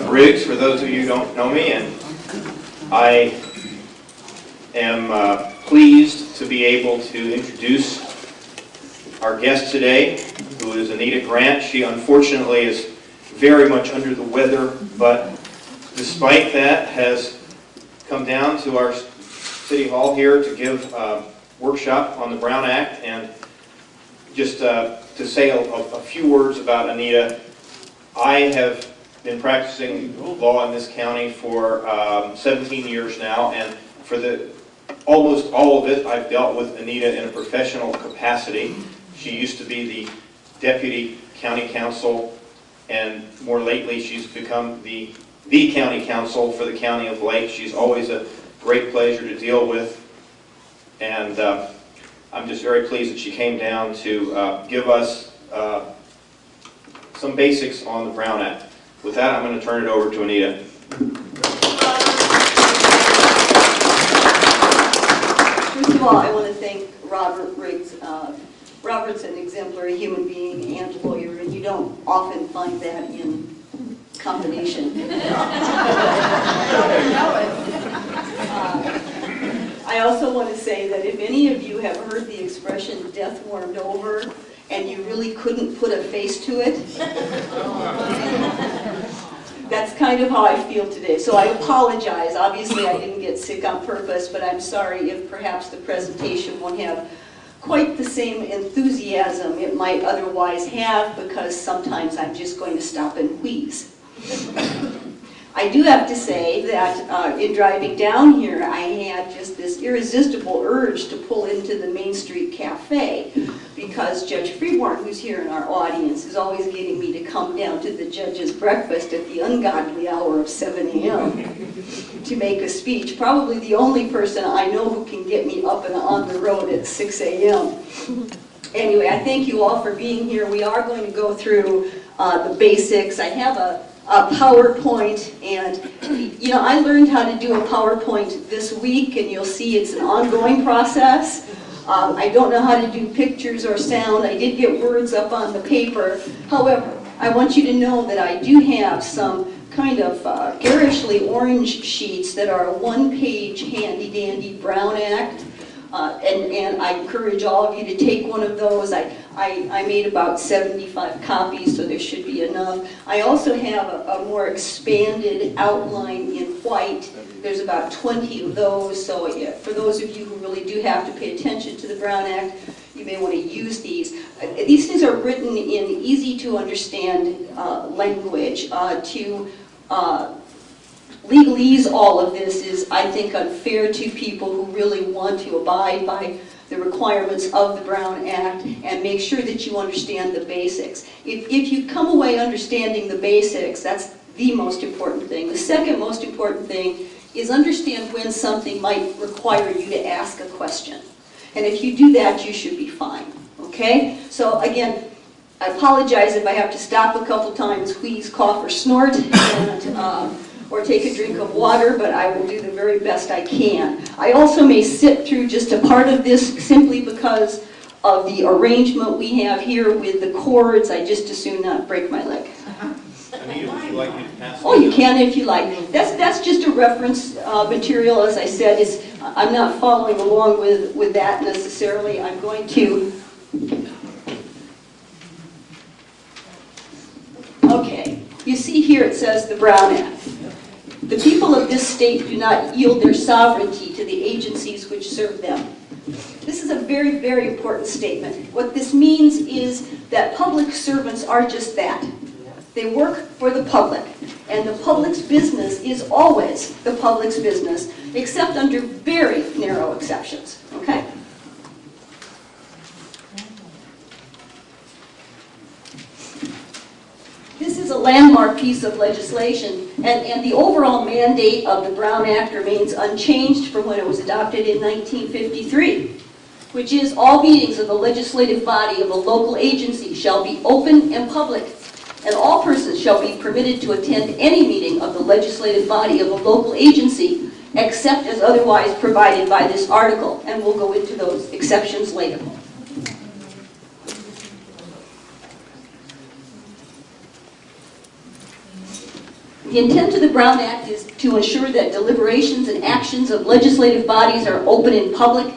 Riggs, for those of you who don't know me, and I am pleased to be able to introduce our guest today, who is Anita Grant. She unfortunately is very much under the weather, but despite that has come down to our City Hall here to give a workshop on the Brown Act. And just to say a few words about Anita, I have been practicing law in this county for 17 years now, and for almost all of it I've dealt with Anita in a professional capacity. She used to be the deputy county counsel, and more lately she's become the county counsel for the county of Lake. She's always a great pleasure to deal with, and I'm just very pleased that she came down to give us some basics on the Brown Act. With that, I'm going to turn it over to Anita. First of all, I want to thank Robert Riggs. Robert's an exemplary human being and lawyer, and you don't often find that in combination. I also want to say that if any of you have heard the expression "death warmed over," and you really couldn't put a face to it, that's kind of how I feel today. So I apologize. Obviously, I didn't get sick on purpose, but I'm sorry if perhaps the presentation won't have quite the same enthusiasm it might otherwise have, because sometimes I'm just going to stop and wheeze. I do have to say that in driving down here, I had just this irresistible urge to pull into the Main Street Cafe, because Judge Freeborn, who's here in our audience, is always getting me to come down to the judge's breakfast at the ungodly hour of 7 a.m. to make a speech. Probably the only person I know who can get me up and on the road at 6 a.m. Anyway, I thank you all for being here. We are going to go through the basics. I have a PowerPoint, and you know, I learned how to do a PowerPoint this week, and you'll see it's an ongoing process. I don't know how to do pictures or sound. I did get words up on the paper. However, I want you to know that I do have some kind of garishly orange sheets that are a one-page handy-dandy Brown Act. And I encourage all of you to take one of those. I made about 75 copies, so there should be enough. I also have a more expanded outline in white. There's about 20 of those, so yeah, for those of you who really do have to pay attention to the Brown Act, you may want to use these. These things are written in easy-to-understand language. Legalese all of this is, I think, unfair to people who really want to abide by the requirements of the Brown Act and make sure that you understand the basics. If you come away understanding the basics, that's the most important thing. The second most important thing is understand when something might require you to ask a question. And if you do that, you should be fine, okay? So again, I apologize if I have to stop a couple times, wheeze, cough, or snort, and or take a drink of water, but I will do the very best I can. I also may sit through just a part of this simply because of the arrangement we have here with the cords. I just as soon not break my leg. Anita, would you like me to pass? Oh, you can if you like. That's just a reference material, as I said. I'm not following along with that necessarily. I'm going to... Okay, you see here it says the Brown Act. The people of this state do not yield their sovereignty to the agencies which serve them. This is a very, very important statement. What this means is that public servants are just that. They work for the public, and the public's business is always the public's business, except under very narrow exceptions, okay? This is a landmark piece of legislation, and the overall mandate of the Brown Act remains unchanged from when it was adopted in 1953. which is all meetings of the legislative body of a local agency shall be open and public, and all persons shall be permitted to attend any meeting of the legislative body of a local agency except as otherwise provided by this article, and we'll go into those exceptions later. The intent of the Brown Act is to ensure that deliberations and actions of legislative bodies are open in public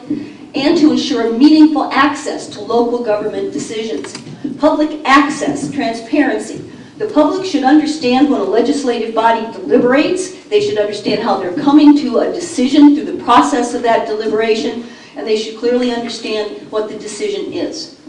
and to ensure meaningful access to local government decisions. Public access, transparency. The public should understand when a legislative body deliberates. They should understand how they're coming to a decision through the process of that deliberation, and they should clearly understand what the decision is.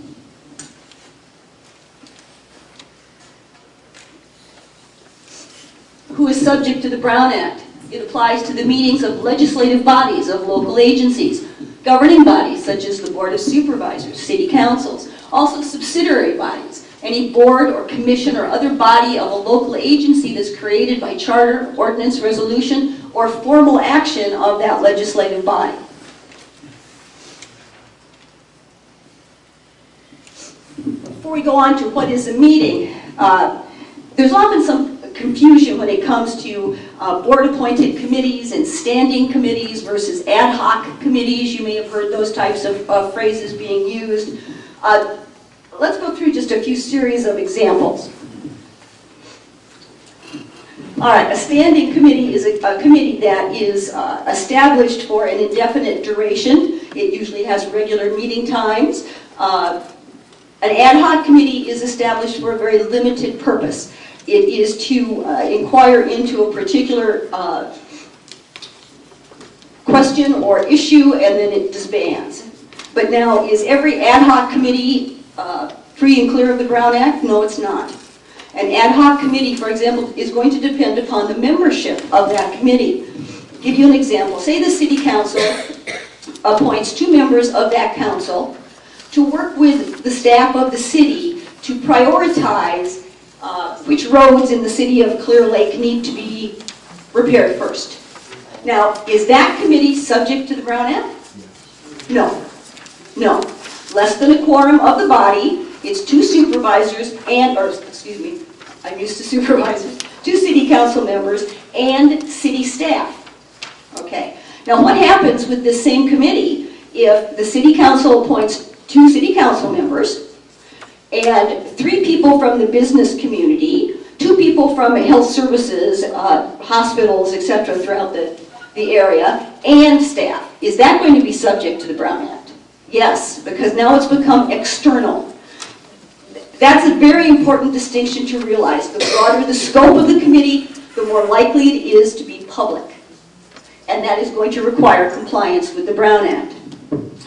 Who is subject to the Brown Act? It applies to the meetings of legislative bodies, of local agencies, governing bodies such as the Board of Supervisors, city councils, also subsidiary bodies, any board or commission or other body of a local agency that's created by charter, ordinance, resolution, or formal action of that legislative body. Before we go on to what is a meeting, there's often some confusion when it comes to board-appointed committees and standing committees versus ad hoc committees. You may have heard those types of phrases being used. Let's go through just a few series of examples. All right, a standing committee is a committee that is established for an indefinite duration. It usually has regular meeting times. An ad hoc committee is established for a very limited purpose. It is to inquire into a particular question or issue, and then it disbands. But now, is every ad hoc committee free and clear of the Brown Act? No, it's not. An ad hoc committee, for example, is going to depend upon the membership of that committee. I'll give you an example. Say the city council appoints 2 members of that council to work with the staff of the city to prioritize which roads in the city of Clearlake need to be repaired first. Now, is that committee subject to the Brown Act? No. No. Less than a quorum of the body. It's 2 supervisors and, or excuse me, I'm used to supervisors, 2 city council members and city staff. Okay. Now, what happens with this same committee if the city council appoints 2 city council members and 3 people from the business community, 2 people from health services, hospitals, etc. throughout the area, and staff? Is that going to be subject to the Brown Act? Yes, because now it's become external. That's a very important distinction to realize. The broader the scope of the committee, the more likely it is to be public. And that is going to require compliance with the Brown Act.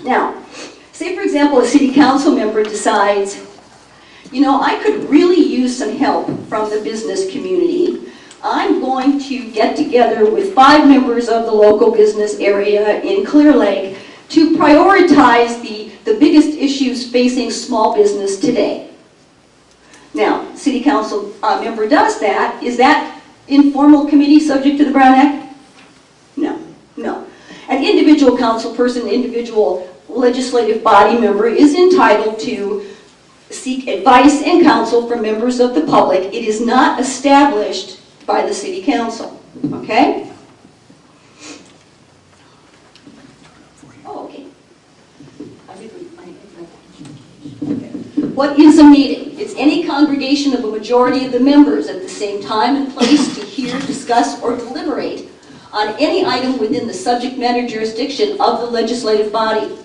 Now, say for example a city council member decides, you know, I could really use some help from the business community. I'm going to get together with 5 members of the local business area in Clearlake to prioritize the biggest issues facing small business today. Now, city council member does that. Is that informal committee subject to the Brown Act? No, no. An individual council person, individual legislative body member is entitled to seek advice and counsel from members of the public. It is not established by the city council, okay? Oh, okay. What is a meeting? It's any congregation of a majority of the members at the same time and place to hear, discuss, or deliberate on any item within the subject matter jurisdiction of the legislative body.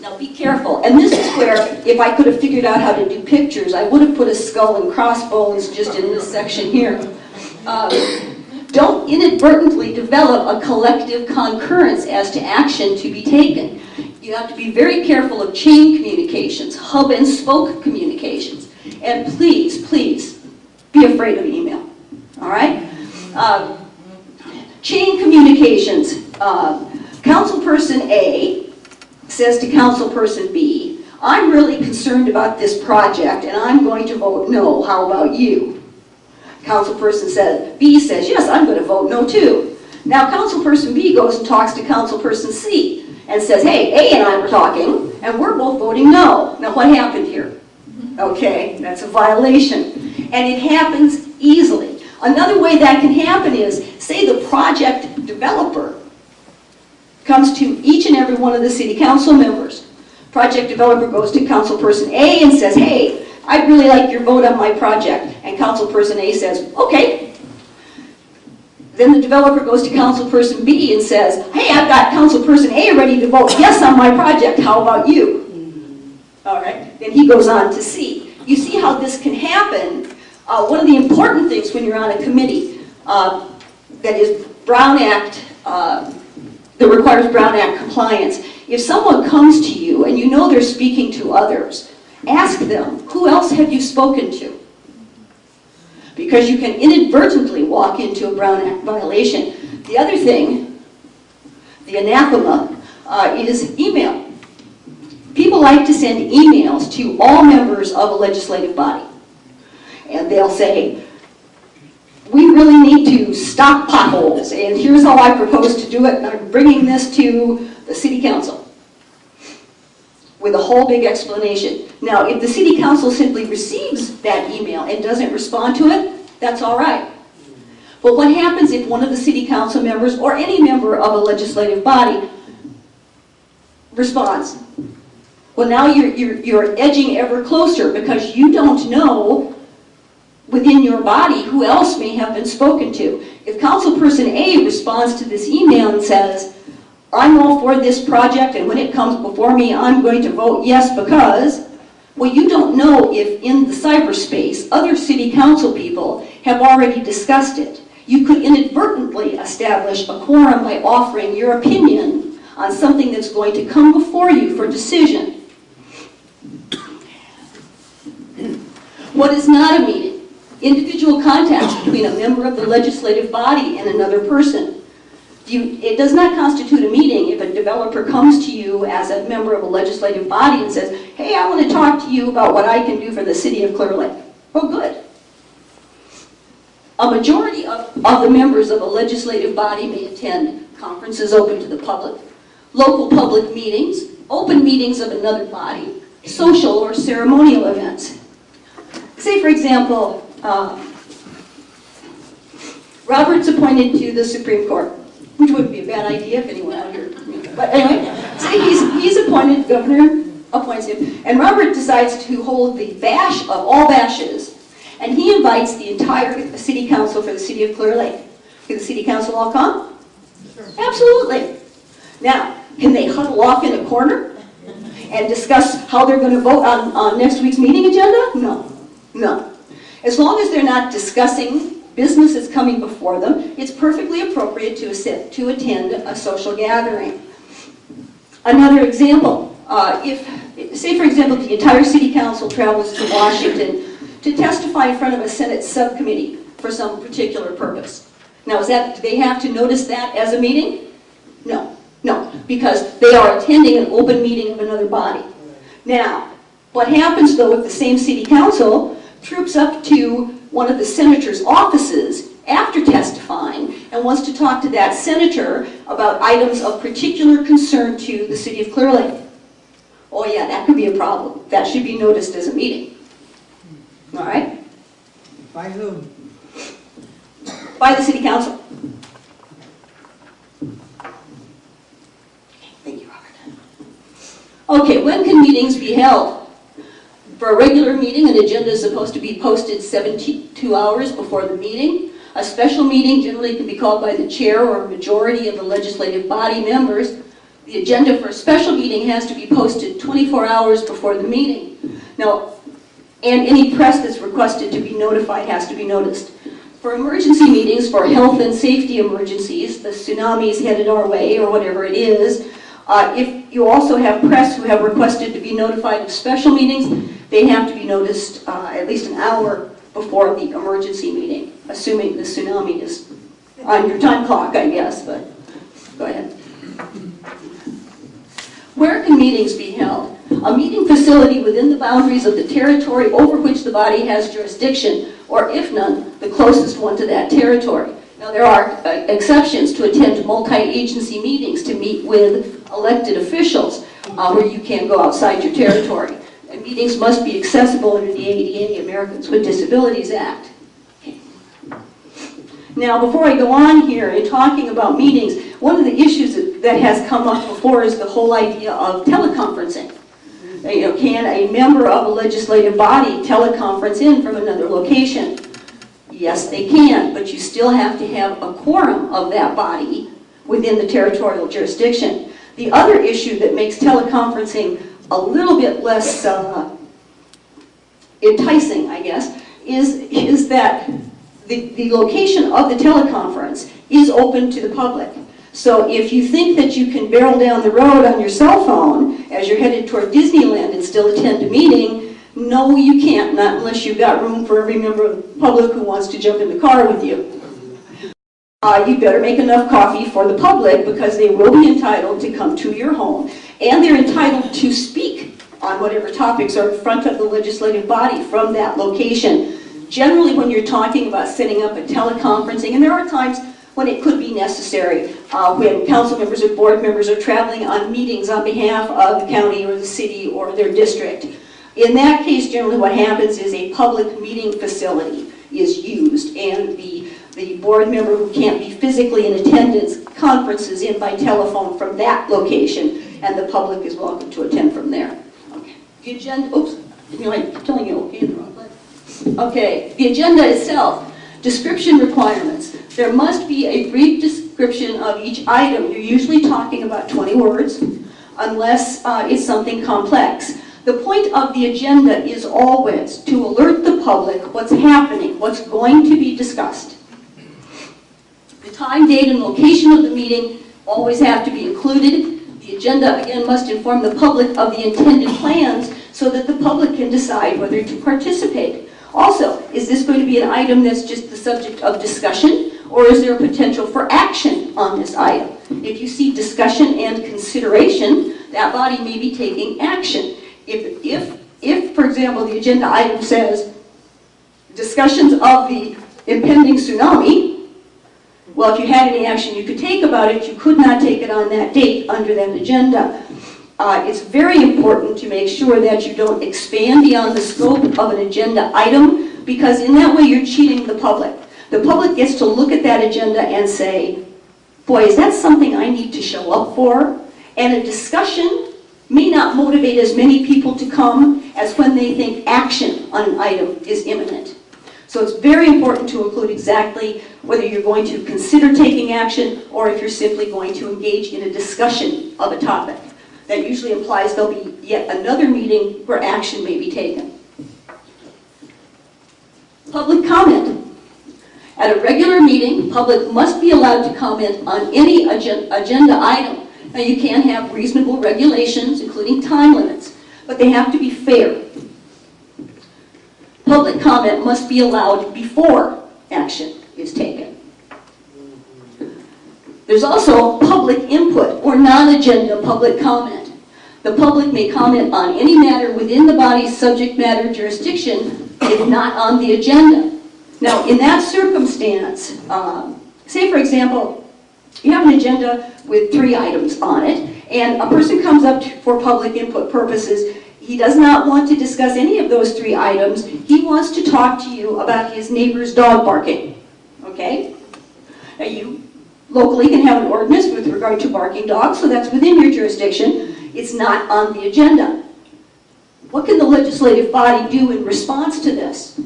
Now be careful, and this is where, if I could have figured out how to do pictures, I would have put a skull and crossbones just in this section here. Don't inadvertently develop a collective concurrence as to action to be taken. You have to be very careful of chain communications, hub and spoke communications. And please, please, be afraid of email, all right? Chain communications. Councilperson A says to Councilperson B, I'm really concerned about this project and I'm going to vote no. How about you? Councilperson B says, yes, I'm going to vote no too. Now Councilperson B goes and talks to Councilperson C. and says, hey, A and I were talking, and we're both voting no. Now what happened here? Okay, that's a violation. And it happens easily. Another way that can happen is, say the project developer comes to each and every one of the city council members. Project developer goes to councilperson A and says, hey, I'd really like your vote on my project. And councilperson A says, okay. Then the developer goes to councilperson B and says, hey, I've got councilperson A ready to vote yes on my project. How about you? All right. Then he goes on to C. You see how this can happen. One of the important things when you're on a committee that is Brown Act, that requires Brown Act compliance, if someone comes to you and you know they're speaking to others, ask them, who else have you spoken to? Because you can inadvertently walk into a Brown Act violation. The other thing, the anathema, is email. People like to send emails to all members of a legislative body. And they'll say, we really need to stop potholes, and here's how I propose to do it, and I'm bringing this to the city council. With a whole big explanation. Now, if the city council simply receives that email and doesn't respond to it, that's all right. But what happens if one of the city council members or any member of a legislative body responds? Well, now you're edging ever closer because you don't know within your body who else may have been spoken to. If councilperson A responds to this email and says, I'm all for this project, and when it comes before me, I'm going to vote yes because, well, you don't know if in the cyberspace, other city council people have already discussed it. You could inadvertently establish a quorum by offering your opinion on something that's going to come before you for decision. What is not a meeting? Individual contact between a member of the legislative body and another person. It does not constitute a meeting if a developer comes to you as a member of a legislative body and says, hey, I want to talk to you about what I can do for the city of Clearlake. Oh, good. A majority of the members of a legislative body may attend conferences open to the public, local public meetings, open meetings of another body, social or ceremonial events. Say, for example, Robert's appointed to the Supreme Court, which wouldn't be a bad idea if anyone out here. But anyway, say he's appointed, governor appoints him, and Robert decides to hold the bash of all bashes, and he invites the entire city council for the city of Clearlake. Can the city council all come? Sure. Absolutely. Now, can they huddle off in a corner and discuss how they're going to vote on next week's meeting agenda? No. No. As long as they're not discussing business that's coming before them, it's perfectly appropriate to attend a social gathering. Another example, say for example the entire city council travels to Washington to testify in front of a Senate subcommittee for some particular purpose. Now, do they have to notice that as a meeting? No. No, because they are attending an open meeting of another body. Now, what happens though if the same city council troops up to one of the senator's offices after testifying and wants to talk to that senator about items of particular concern to the city of Clearlake? Oh yeah, that could be a problem. That should be noticed as a meeting. All right? By whom? By the city council. Thank you, Robert. Okay, when can meetings be held? For a regular meeting, an agenda is supposed to be posted 72 hours before the meeting. A special meeting generally can be called by the chair or a majority of the legislative body members. The agenda for a special meeting has to be posted 24 hours before the meeting. Now, and any press that's requested to be notified has to be noticed. For emergency meetings, for health and safety emergencies, the tsunamis headed our way or whatever it is, if you also have press who have requested to be notified of special meetings, they have to be noticed at least an hour before the emergency meeting, assuming the tsunami is on your time clock, I guess, but go ahead. Where can meetings be held? A meeting facility within the boundaries of the territory over which the body has jurisdiction, or if none, the closest one to that territory. Now there are exceptions to attend multi-agency meetings to meet with a elected officials, where you can't go outside your territory. And meetings must be accessible under the ADA, Americans with Disabilities Act. Okay. Now, before I go on here in talking about meetings, one of the issues that has come up before is the whole idea of teleconferencing. You know, can a member of a legislative body teleconference in from another location? Yes, they can, but you still have to have a quorum of that body within the territorial jurisdiction. The other issue that makes teleconferencing a little bit less enticing, I guess, is that the location of the teleconference is open to the public. So if you think that you can barrel down the road on your cell phone as you're headed toward Disneyland and still attend a meeting, no, you can't, not unless you've got room for every member of the public who wants to jump in the car with you. You better make enough coffee for the public, because they will be entitled to come to your home, and they're entitled to speak on whatever topics are in front of the legislative body from that location. Generally, when you're talking about setting up a teleconferencing, and there are times when it could be necessary, when council members or board members are traveling on meetings on behalf of the county or the city or their district. In that case, generally what happens is a public meeting facility is used, and the board member who can't be physically in attendance conferences in by telephone from that location, and the public is welcome to attend from there. Okay. The agenda, oops, I'm telling you, okay, in the wrong place. Okay, the agenda itself, description requirements. There must be a brief description of each item. You're usually talking about 20 words, unless it's something complex. The point of the agenda is always to alert the public what's happening, what's going to be discussed. The time, date, and location of the meeting always have to be included. The agenda, again, must inform the public of the intended plans so that the public can decide whether to participate. Also, is this going to be an item that's just the subject of discussion, or is there a potential for action on this item? If you see discussion and consideration, that body may be taking action. If, for example, the agenda item says discussions of the impending tsunami, well, if you had any action you could take about it, you could not take it on that date under that agenda. It's very important to make sure that you don't expand beyond the scope of an agenda item, because in that way you're cheating the public. The public gets to look at that agenda and say, boy, is that something I need to show up for? And a discussion may not motivate as many people to come as when they think action on an item is imminent. So it's very important to include exactly whether you're going to consider taking action or if you're simply going to engage in a discussion of a topic. That usually implies there'll be yet another meeting where action may be taken. Public comment. At a regular meeting, public must be allowed to comment on any agenda item. Now, you can have reasonable regulations, including time limits, but they have to be fair. Public comment must be allowed before action is taken. There's also public input or non-agenda public comment. The public may comment on any matter within the body's subject matter jurisdiction if not on the agenda. Now, in that circumstance, say for example, you have an agenda with 3 items on it, and a person comes up for public input purposes. He does not want to discuss any of those 3 items. He wants to talk to you about his neighbor's dog barking, okay? Now, you locally can have an ordinance with regard to barking dogs, so that's within your jurisdiction. It's not on the agenda. What can the legislative body do in response to this?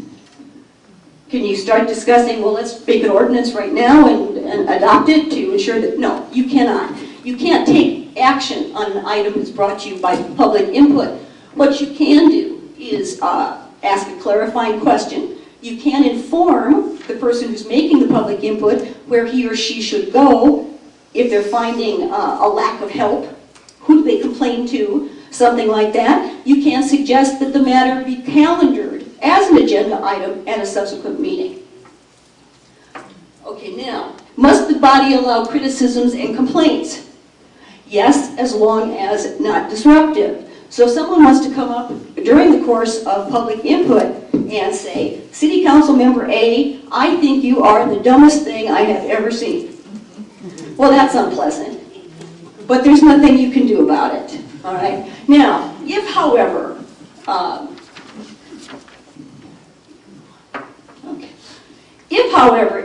Can you start discussing, well, let's make an ordinance right now and adopt it to ensure that, no, you cannot. You can't take action on an item that's brought to you by public input. What you can do is ask a clarifying question. You can inform the person who's making the public input where he or she should go if they're finding a lack of help. Who do they complain to? Something like that. You can suggest that the matter be calendared as an agenda item at a subsequent meeting. Okay, now, must the body allow criticisms and complaints? Yes, as long as not disruptive. So if someone wants to come up during the course of public input and say, City Council Member A, I think you are the dumbest thing I have ever seen. Well, that's unpleasant. but there's nothing you can do about it, all right? Now, if, however,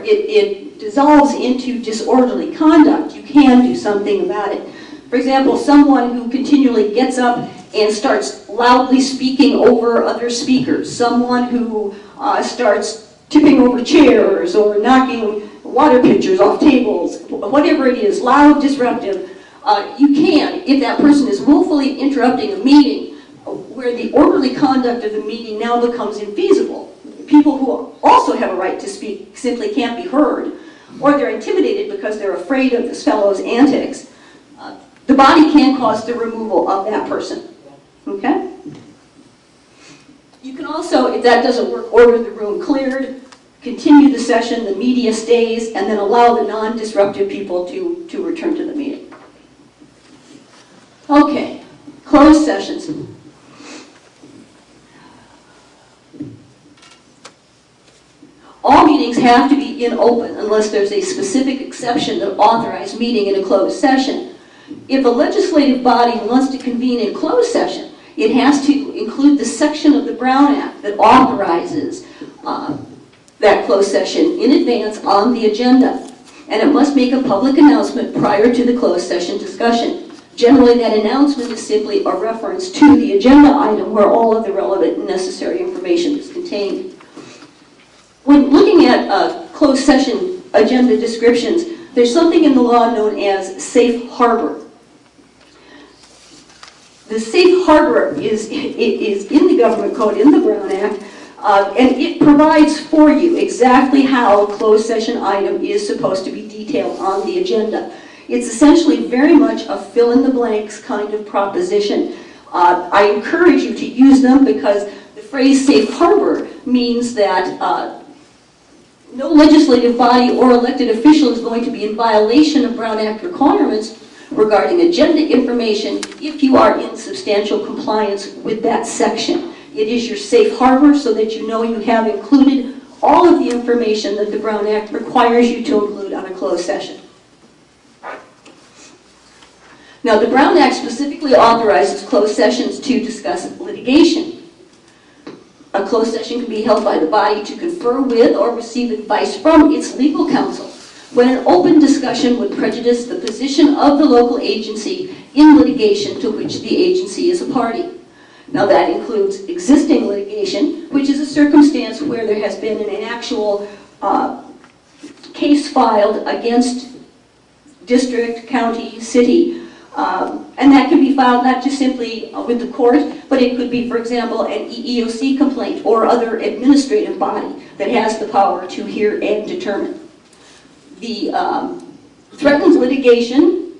it dissolves into disorderly conduct, you can do something about it. For example, someone who continually gets up and starts loudly speaking over other speakers, someone who starts tipping over chairs or knocking water pitchers off tables, whatever it is, loud, disruptive, you can, if that person is willfully interrupting a meeting where the orderly conduct of the meeting now becomes infeasible. People who also have a right to speak simply can't be heard, or they're intimidated because they're afraid of this fellow's antics. The body can cause the removal of that person, okay? You can also, if that doesn't work, order the room cleared, continue the session, the media stays, and then allow the non-disruptive people to return to the meeting. Okay, closed sessions. All meetings have to be in open unless there's a specific exception that authorizes meeting in a closed session. If a legislative body wants to convene in closed session, it has to include the section of the Brown Act that authorizes that closed session in advance on the agenda. And it must make a public announcement prior to the closed session discussion. Generally, that announcement is simply a reference to the agenda item where all of the relevant and necessary information is contained. When looking at closed session agenda descriptions, there's something in the law known as safe harbor. The safe harbor is in the government code, in the Brown Act, and it provides for you exactly how a closed session item is supposed to be detailed on the agenda. It's essentially very much a fill-in-the-blanks kind of proposition. I encourage you to use them because the phrase safe harbor means that no legislative body or elected official is going to be in violation of Brown Act requirements regarding agenda information if you are in substantial compliance with that section. It is your safe harbor so that you know you have included all of the information that the Brown Act requires you to include on a closed session. Now, the Brown Act specifically authorizes closed sessions to discuss litigation. A closed session can be held by the body to confer with or receive advice from its legal counsel when an open discussion would prejudice the position of the local agency in litigation to which the agency is a party. Now, that includes existing litigation, which is a circumstance where there has been an actual case filed against district, county, city, and that can be filed not just simply with the court, but it could be, for example, an EEOC complaint or other administrative body that has the power to hear and determine. The threatened litigation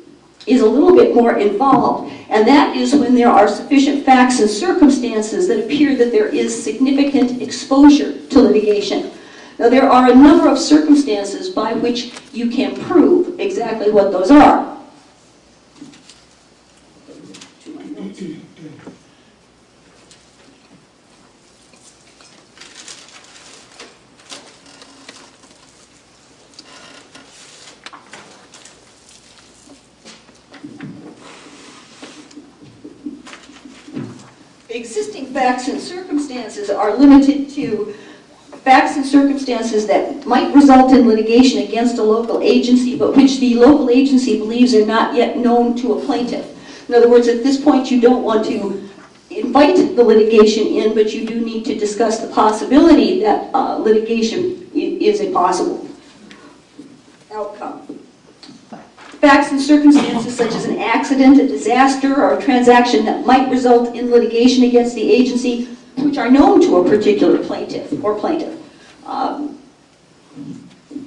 is a little bit more involved, and that is when there are sufficient facts and circumstances that appear that there is significant exposure to litigation. Now, there are a number of circumstances by which you can prove exactly what those are. Existing facts and circumstances are limited to facts and circumstances that might result in litigation against a local agency, but which the local agency believes are not yet known to a plaintiff. In other words, at this point, you don't want to invite the litigation in, but you do need to discuss the possibility that litigation is a possible outcome. Facts and circumstances such as an accident, a disaster, or a transaction that might result in litigation against the agency, which are known to a particular plaintiff or plaintiff.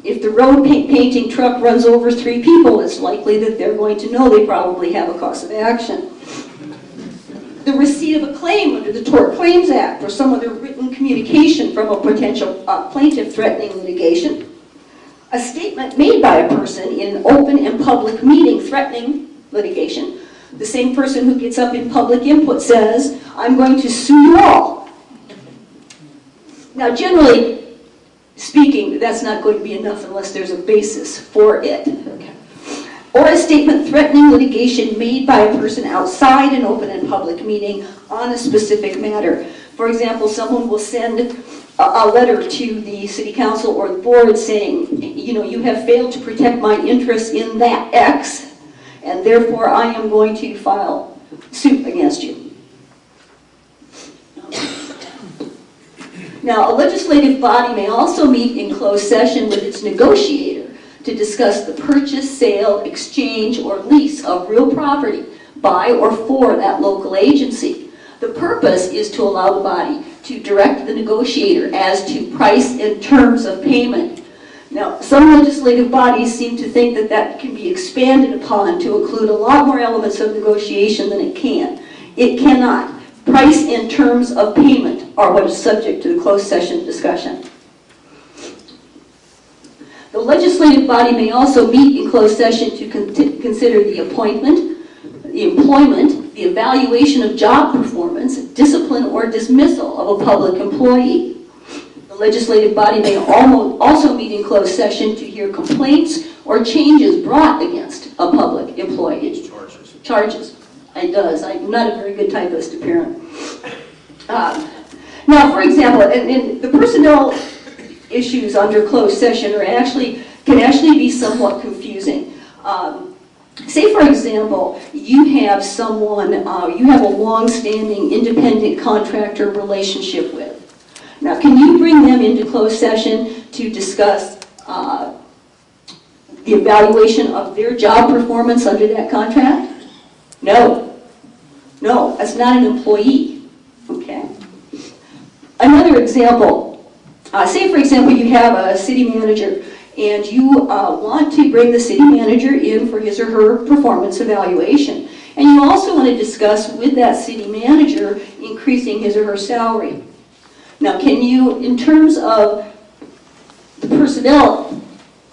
If the road painting truck runs over 3 people, it's likely that they're going to know they probably have a cause of action. The receipt of a claim under the Tort Claims Act or some other written communication from a potential plaintiff threatening litigation. A statement made by a person in an open and public meeting threatening litigation. The same person who gets up in public input says, "I'm going to sue you all." Now, generally speaking, that's not going to be enough unless there's a basis for it. Okay. or a statement threatening litigation made by a person outside an open and public meeting on a specific matter. For example, someone will send a letter to the city council or the board saying, you know, you have failed to protect my interests in that X, and therefore I am going to file suit against you. Now, a legislative body may also meet in closed session with its negotiator to discuss the purchase, sale, exchange, or lease of real property by or for that local agency. The purpose is to allow the body to direct the negotiator as to price and terms of payment. Now, some legislative bodies seem to think that that can be expanded upon to include a lot more elements of negotiation than it can. It cannot. Price and terms of payment are what is subject to the closed session discussion. The legislative body may also meet in closed session to consider the appointment, the employment, the evaluation of job performance, discipline, or dismissal of a public employee. The legislative body may also meet in closed session to hear complaints or changes brought against a public employee. Charges. It does. I'm not a very good typist, apparently. Now, for example, in the personnel issues under closed session can actually be somewhat confusing. Say, for example, you have someone you have a long-standing independent contractor relationship with. Now, can you bring them into closed session to discuss the evaluation of their job performance under that contract? No. No, that's not an employee. Okay. Another example, say, for example, you have a city manager and you want to bring the city manager in for his or her performance evaluation. And you also want to discuss with that city manager increasing his or her salary. Now, can you, in terms of the personnel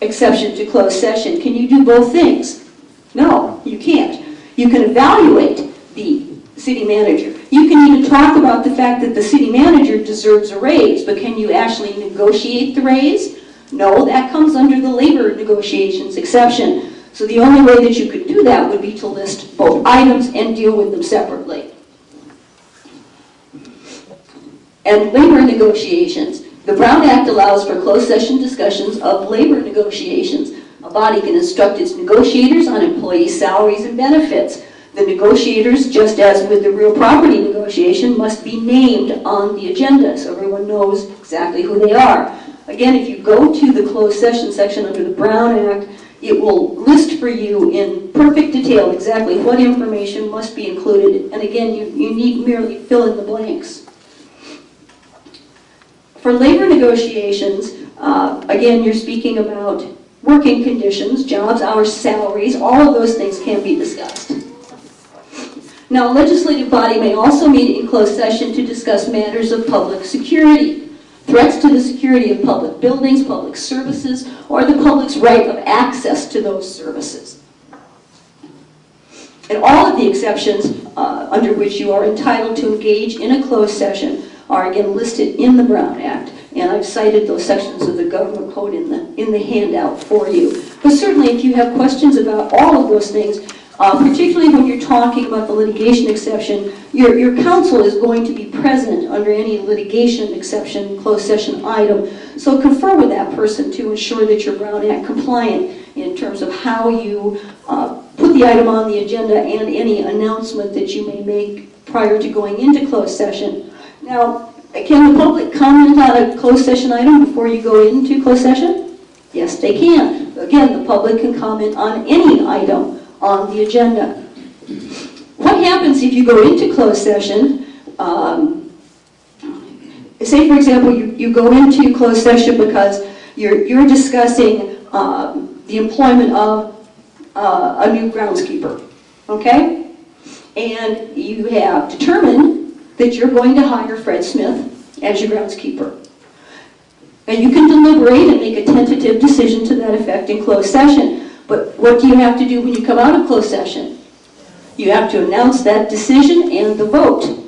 exception to closed session, can you do both things? No, you can't. You can evaluate the city manager. You can even talk about the fact that the city manager deserves a raise, but can you actually negotiate the raise? No, that comes under the labor negotiations exception. So the only way that you could do that would be to list both items and deal with them separately. And labor negotiations. The Brown Act allows for closed session discussions of labor negotiations. A body can instruct its negotiators on employee salaries and benefits. The negotiators, just as with the real property negotiation, must be named on the agenda so everyone knows exactly who they are. Again, if you go to the closed session section under the Brown Act, it will list for you in perfect detail exactly what information must be included. And again, you need merely fill in the blanks. For labor negotiations, again, you're speaking about working conditions, jobs, hours, salaries, all of those things can be discussed. Now, a legislative body may also meet in closed session to discuss matters of public security, threats to the security of public buildings, public services, or the public's right of access to those services. And all of the exceptions under which you are entitled to engage in a closed session are again listed in the Brown Act. And I've cited those sections of the government code in the handout for you. But certainly if you have questions about all of those things, particularly when you're talking about the litigation exception, your counsel is going to be present under any litigation exception, closed session item. So confer with that person to ensure that you're Brown Act compliant in terms of how you put the item on the agenda and any announcement that you may make prior to going into closed session. Now, can the public comment on a closed session item before you go into closed session? Yes, they can. Again, the public can comment on any item on the agenda. What happens if you go into closed session? Say, for example, you go into closed session because you're discussing the employment of a new groundskeeper, okay? And you have determined that you're going to hire Fred Smith as your groundskeeper. And you can deliberate and make a tentative decision to that effect in closed session. But what do you have to do when you come out of closed session? You have to announce that decision and the vote,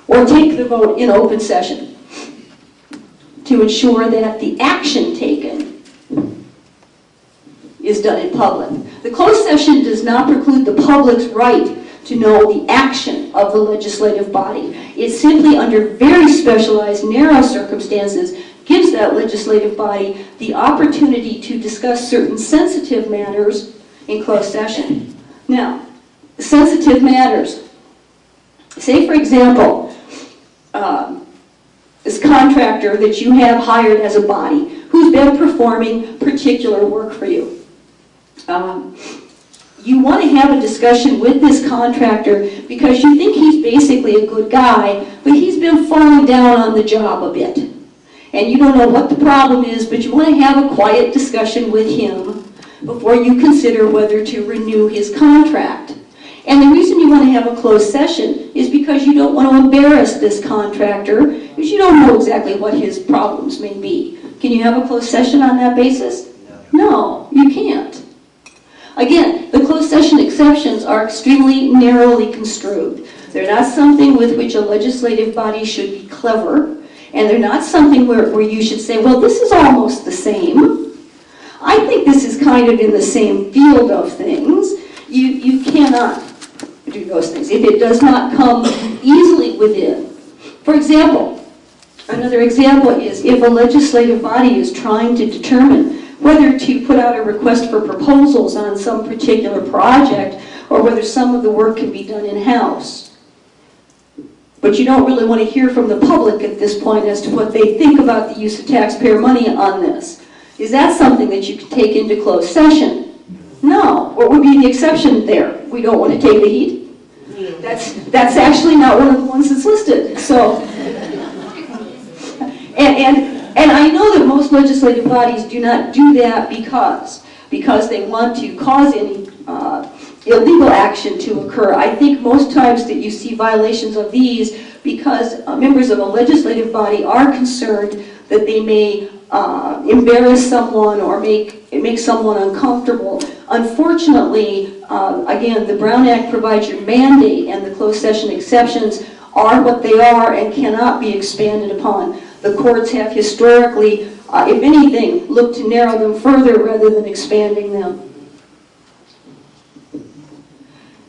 or take the vote in open session to ensure that the action taken is done in public. The closed session does not preclude the public's right to know the action of the legislative body. It simply, under very specialized, narrow circumstances, gives that legislative body the opportunity to discuss certain sensitive matters in closed session. Now, sensitive matters. Say, for example, this contractor that you have hired as a body who's been performing particular work for you. You want to have a discussion with this contractor because you think he's basically a good guy, but he's been falling down on the job a bit. And you don't know what the problem is, but you want to have a quiet discussion with him before you consider whether to renew his contract. And the reason you want to have a closed session is because you don't want to embarrass this contractor, because you don't know exactly what his problems may be. Can you have a closed session on that basis? No, you can't. Again, the closed session exceptions are extremely narrowly construed. They're not something with which a legislative body should be clever, and they're not something where you should say, well, this is almost the same. I think this is kind of in the same field of things. You cannot do those things if it does not come easily within. For example, another example is if a legislative body is trying to determine whether to put out a request for proposals on some particular project or whether some of the work can be done in-house. But you don't really want to hear from the public at this point as to what they think about the use of taxpayer money on this. Is that something that you can take into closed session? No. What would be the exception there? We don't want to take the heat? That's actually not one of the ones that's listed. So, and I know that most legislative bodies do not do that because they want to cause any illegal action to occur. I think most times that you see violations of these because members of a legislative body are concerned that they may embarrass someone or make someone uncomfortable. Unfortunately, again, the Brown Act provides your mandate, and the closed session exceptions are what they are and cannot be expanded upon. The courts have historically, if anything, looked to narrow them further rather than expanding them.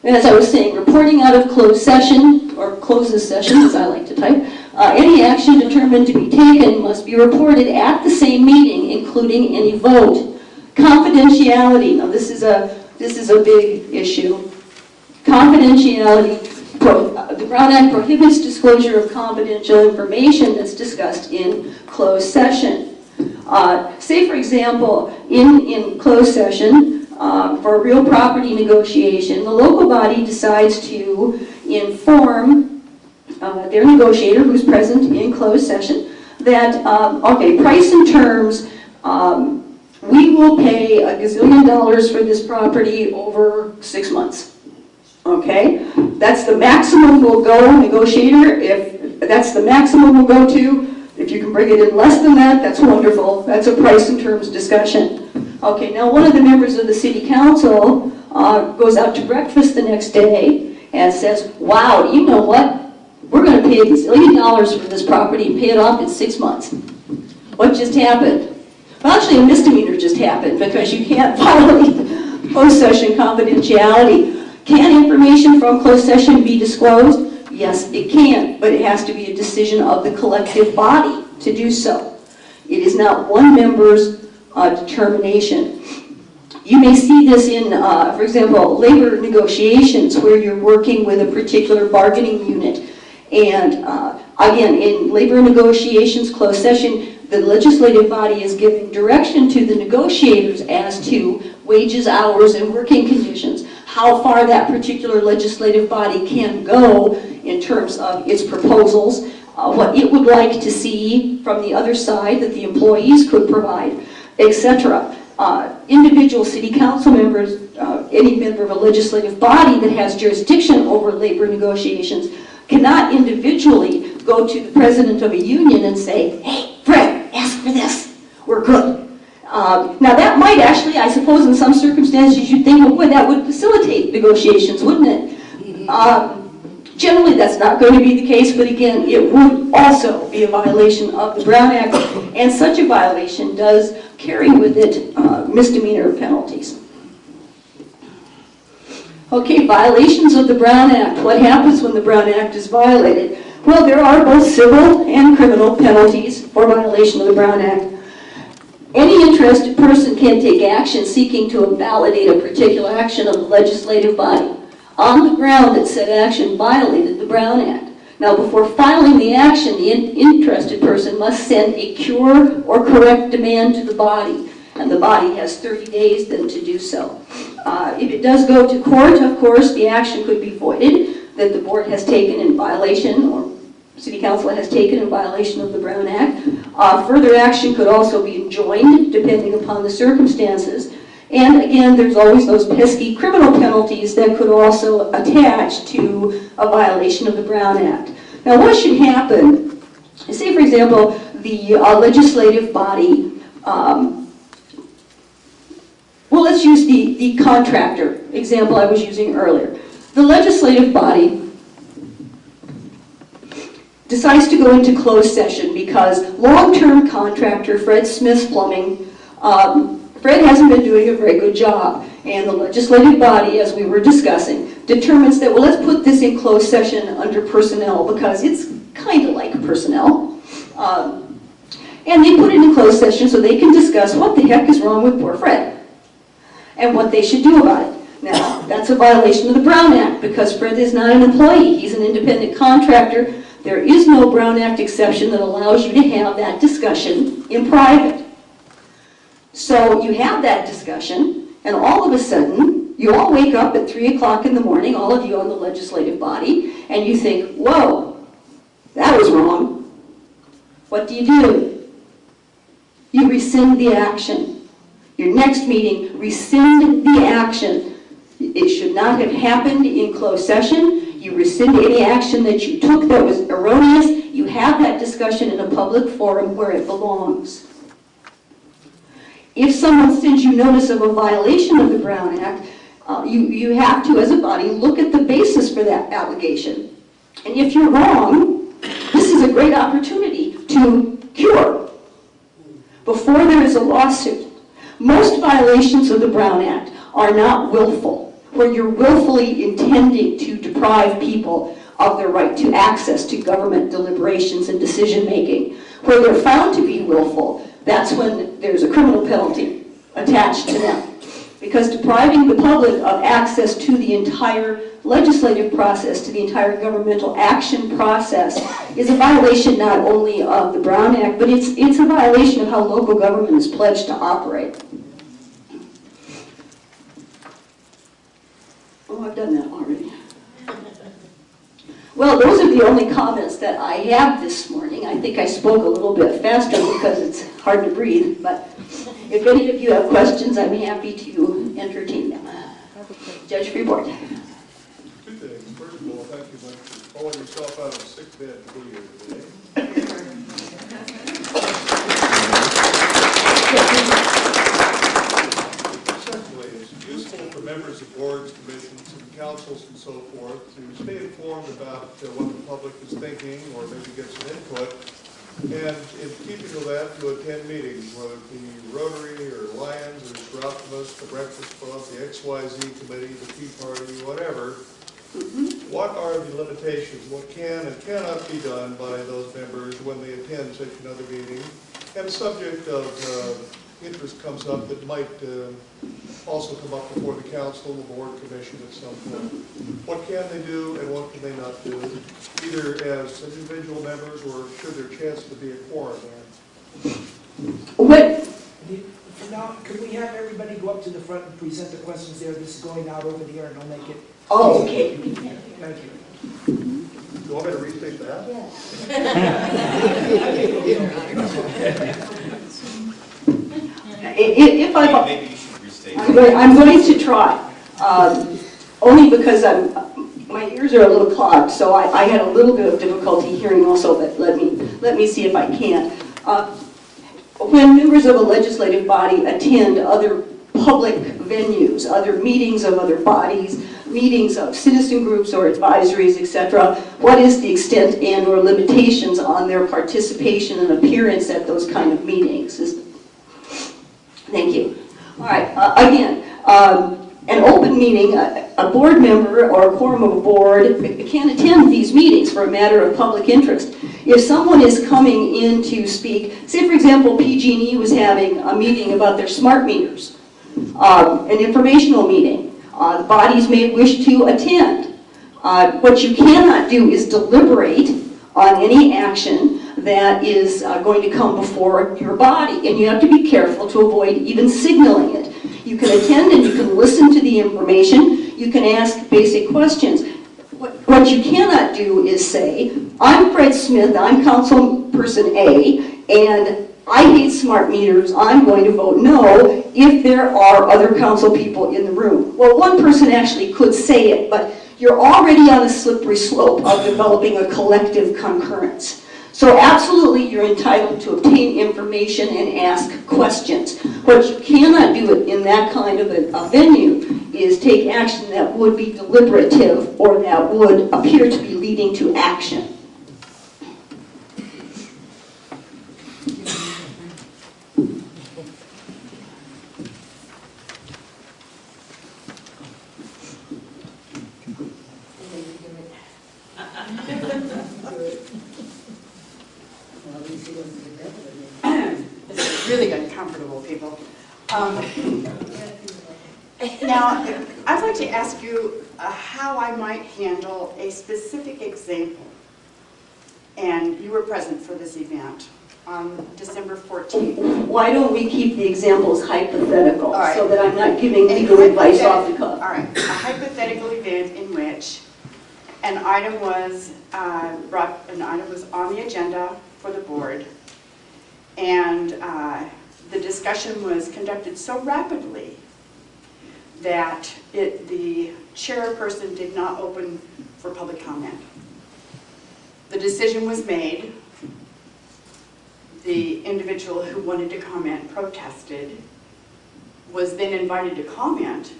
And as I was saying, reporting out of closed session, or closes session, as I like to type, any action determined to be taken must be reported at the same meeting, including any vote. Confidentiality. Now this is a big issue. Confidentiality. The Brown Act prohibits disclosure of confidential information that's discussed in closed session. Say, for example, in closed session, for a real property negotiation, the local body decides to inform their negotiator, who's present in closed session, that, okay, price and terms, we will pay $1 gazillion for this property over 6 months. Okay, that's the maximum we'll go, negotiator. If that's the maximum we'll go to, if you can bring it in less than that, that's wonderful. That's a price and terms discussion. Okay, now one of the members of the city council goes out to breakfast the next day and says, wow, you know what? We're going to pay $1 gazillion for this property and pay it off in 6 months. What just happened? Well, actually, a misdemeanor just happened because you can't violate closed session confidentiality. Can information from closed session be disclosed? Yes, it can, but it has to be a decision of the collective body to do so. It is not one member's determination. You may see this in, for example, labor negotiations where you're working with a particular bargaining unit. And again, in labor negotiations, closed session, the legislative body is giving direction to the negotiators as to wages, hours, and working conditions, how far that particular legislative body can go in terms of its proposals, what it would like to see from the other side that the employees could provide, etc. Individual city council members, any member of a legislative body that has jurisdiction over labor negotiations cannot individually go to the president of a union and say, hey, Fred, ask for this, we're good. Now that might actually, I suppose in some circumstances you'd think, well, boy, that would facilitate negotiations, wouldn't it? Generally that's not going to be the case, but again, it would also be a violation of the Brown Act, and such a violation does carry with it misdemeanor penalties. Okay, violations of the Brown Act. What happens when the Brown Act is violated? Well, there are both civil and criminal penalties for violation of the Brown Act. Any interested person can take action seeking to invalidate a particular action of the legislative body on the ground that said action violated the Brown Act. Now, before filing the action, the interested person must send a cure or correct demand to the body, and the body has 30 days then to do so. If it does go to court, of course, the action could be voided that the board has taken in violation, or City Council has taken in violation of the Brown Act. Further action could also be enjoined, depending upon the circumstances. And again, there's always those pesky criminal penalties that could also attach to a violation of the Brown Act. Now, what should happen? Say, for example, the legislative body, well, let's use the contractor example I was using earlier. The legislative body decides to go into closed session because long-term contractor Fred Smith's Plumbing, Fred hasn't been doing a very good job. And the legislative body, as we were discussing, determines that, well, let's put this in closed session under personnel because it's kind of like personnel. And they put it in closed session so they can discuss what the heck is wrong with poor Fred and what they should do about it. Now, that's a violation of the Brown Act because Fred is not an employee. He's an independent contractor. There is no Brown Act exception that allows you to have that discussion in private. So you have that discussion, and all of a sudden, you all wake up at 3 o'clock in the morning, all of you on the legislative body, and you think, whoa, that was wrong. What do? You rescind the action. Your next meeting, rescind the action. It should not have happened in closed session. You rescind any action that you took that was erroneous. You have that discussion in a public forum where it belongs. If someone sends you notice of a violation of the Brown Act, you have to, as a body, look at the basis for that allegation. And if you're wrong, this is a great opportunity to cure before there is a lawsuit. Most violations of the Brown Act are not willful, where you're willfully intending to deprive people of their right to access to government deliberations and decision-making. Where they're found to be willful, that's when there's a criminal penalty attached to them. Because depriving the public of access to the entire legislative process, to the entire governmental action process, is a violation not only of the Brown Act, but it's a violation of how local government is pledged to operate. Oh, I've done that already. Well, those are the only comments that I have this morning. I think I spoke a little bit faster because it's hard to breathe, but if any of you have questions, I'm happy to entertain them. Judge Freeport. Two things. First of all, thank you much for pulling yourself out of a sick bed to be here today. Secondly, it's useful for members of boards, commissions, and councils and so forth to stay informed about what the public is thinking or maybe get some input. And in keeping with that, to attend meetings, whether it be Rotary or Lions or Optimus, the Breakfast Club, the XYZ Committee, the Tea Party, whatever. What are the limitations? What can and cannot be done by those members when they attend such another meeting? And a subject of interest comes up that might also come up before the council, the board, commission at some point. What can they do and what can they not do, either as individual members or should there chance to be a quorum there? What? Now, could we have everybody go up to the front and present the questions there? This is going out over the air and I'll make it. Oh, okay. Thank you. You want me to restate that? If Maybe you should restate. I'm going to try, only because my ears are a little clogged, so I had a little bit of difficulty hearing also, but let me see if I can. When members of a legislative body attend other public venues, other meetings of other bodies, meetings of citizen groups or advisories, etc., what is the extent and or limitations on their participation and appearance at those kind of meetings? Thank you. All right, again, an open meeting, a board member or a quorum of a board can attend these meetings for a matter of public interest. If someone is coming in to speak, say for example, PG&E was having a meeting about their smart meters, an informational meeting, the bodies may wish to attend. What you cannot do is deliberate on any action that is going to come before your body, and you have to be careful to avoid even signaling it. You can attend and you can listen to the information, you can ask basic questions. What you cannot do is say, I'm Fred Smith, I'm councilperson A, and I hate smart meters, I'm going to vote no if there are other council people in the room. Well, one person actually could say it, but you're already on a slippery slope of developing a collective concurrence. So absolutely, you're entitled to obtain information and ask questions. What you cannot do in that kind of a venue is take action that would be deliberative or that would appear to be leading to action. It's really uncomfortable, people. Now, I'd like to ask you how I might handle a specific example. And you were present for this event on December 14th. Why don't we keep the examples hypothetical, All right. so that I'm not giving legal advice off the cuff? All right, a hypothetical event in which an item was on the agenda for the board, and the discussion was conducted so rapidly that the chairperson did not open for public comment. The decision was made. The individual who wanted to comment protested, was then invited to comment,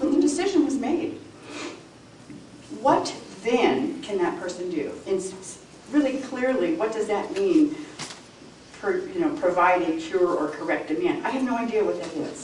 but the decision was made. What then can that person do? And really clearly, what does that mean for, provide a cure or correct demand? I have no idea what that is.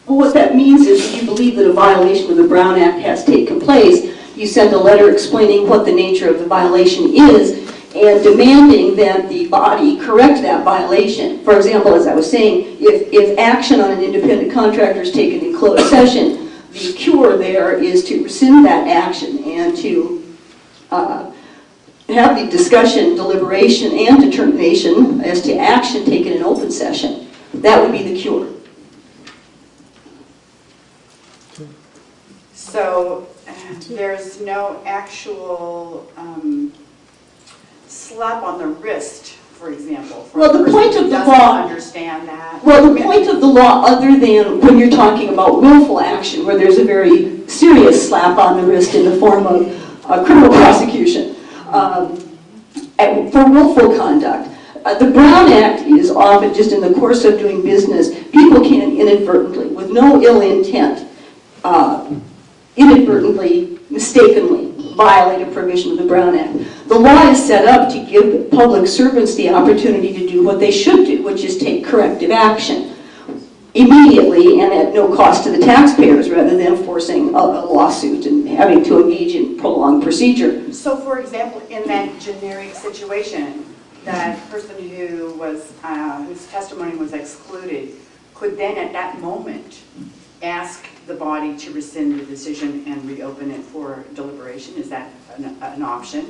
Well, what that means is if you believe that a violation of the Brown Act has taken place, you send a letter explaining what the nature of the violation is and demanding that the body correct that violation. For example, as I was saying, if action on an independent contractor is taken in closed session, the cure there is to rescind that action and to have the discussion, deliberation, and determination as to action taken in open session. That would be the cure. So there's no actual slap on the wrist, for example, for Well, the person point who of the doesn't law- understand that. Well, the point of the law, other than when you're talking about willful action, where there's a very serious slap on the wrist in the form of a criminal prosecution, for willful conduct, the Brown Act is often just in the course of doing business, people can inadvertently, with no ill intent, inadvertently, mistakenly violate a provision of the Brown Act. The law is set up to give public servants the opportunity to do what they should do, which is take corrective action immediately and at no cost to the taxpayers, rather than forcing a lawsuit and having to engage in prolonged procedure. So, for example, in that generic situation, that person who was, whose testimony was excluded, could then at that moment ask the body to rescind the decision and reopen it for deliberation? Is that an option?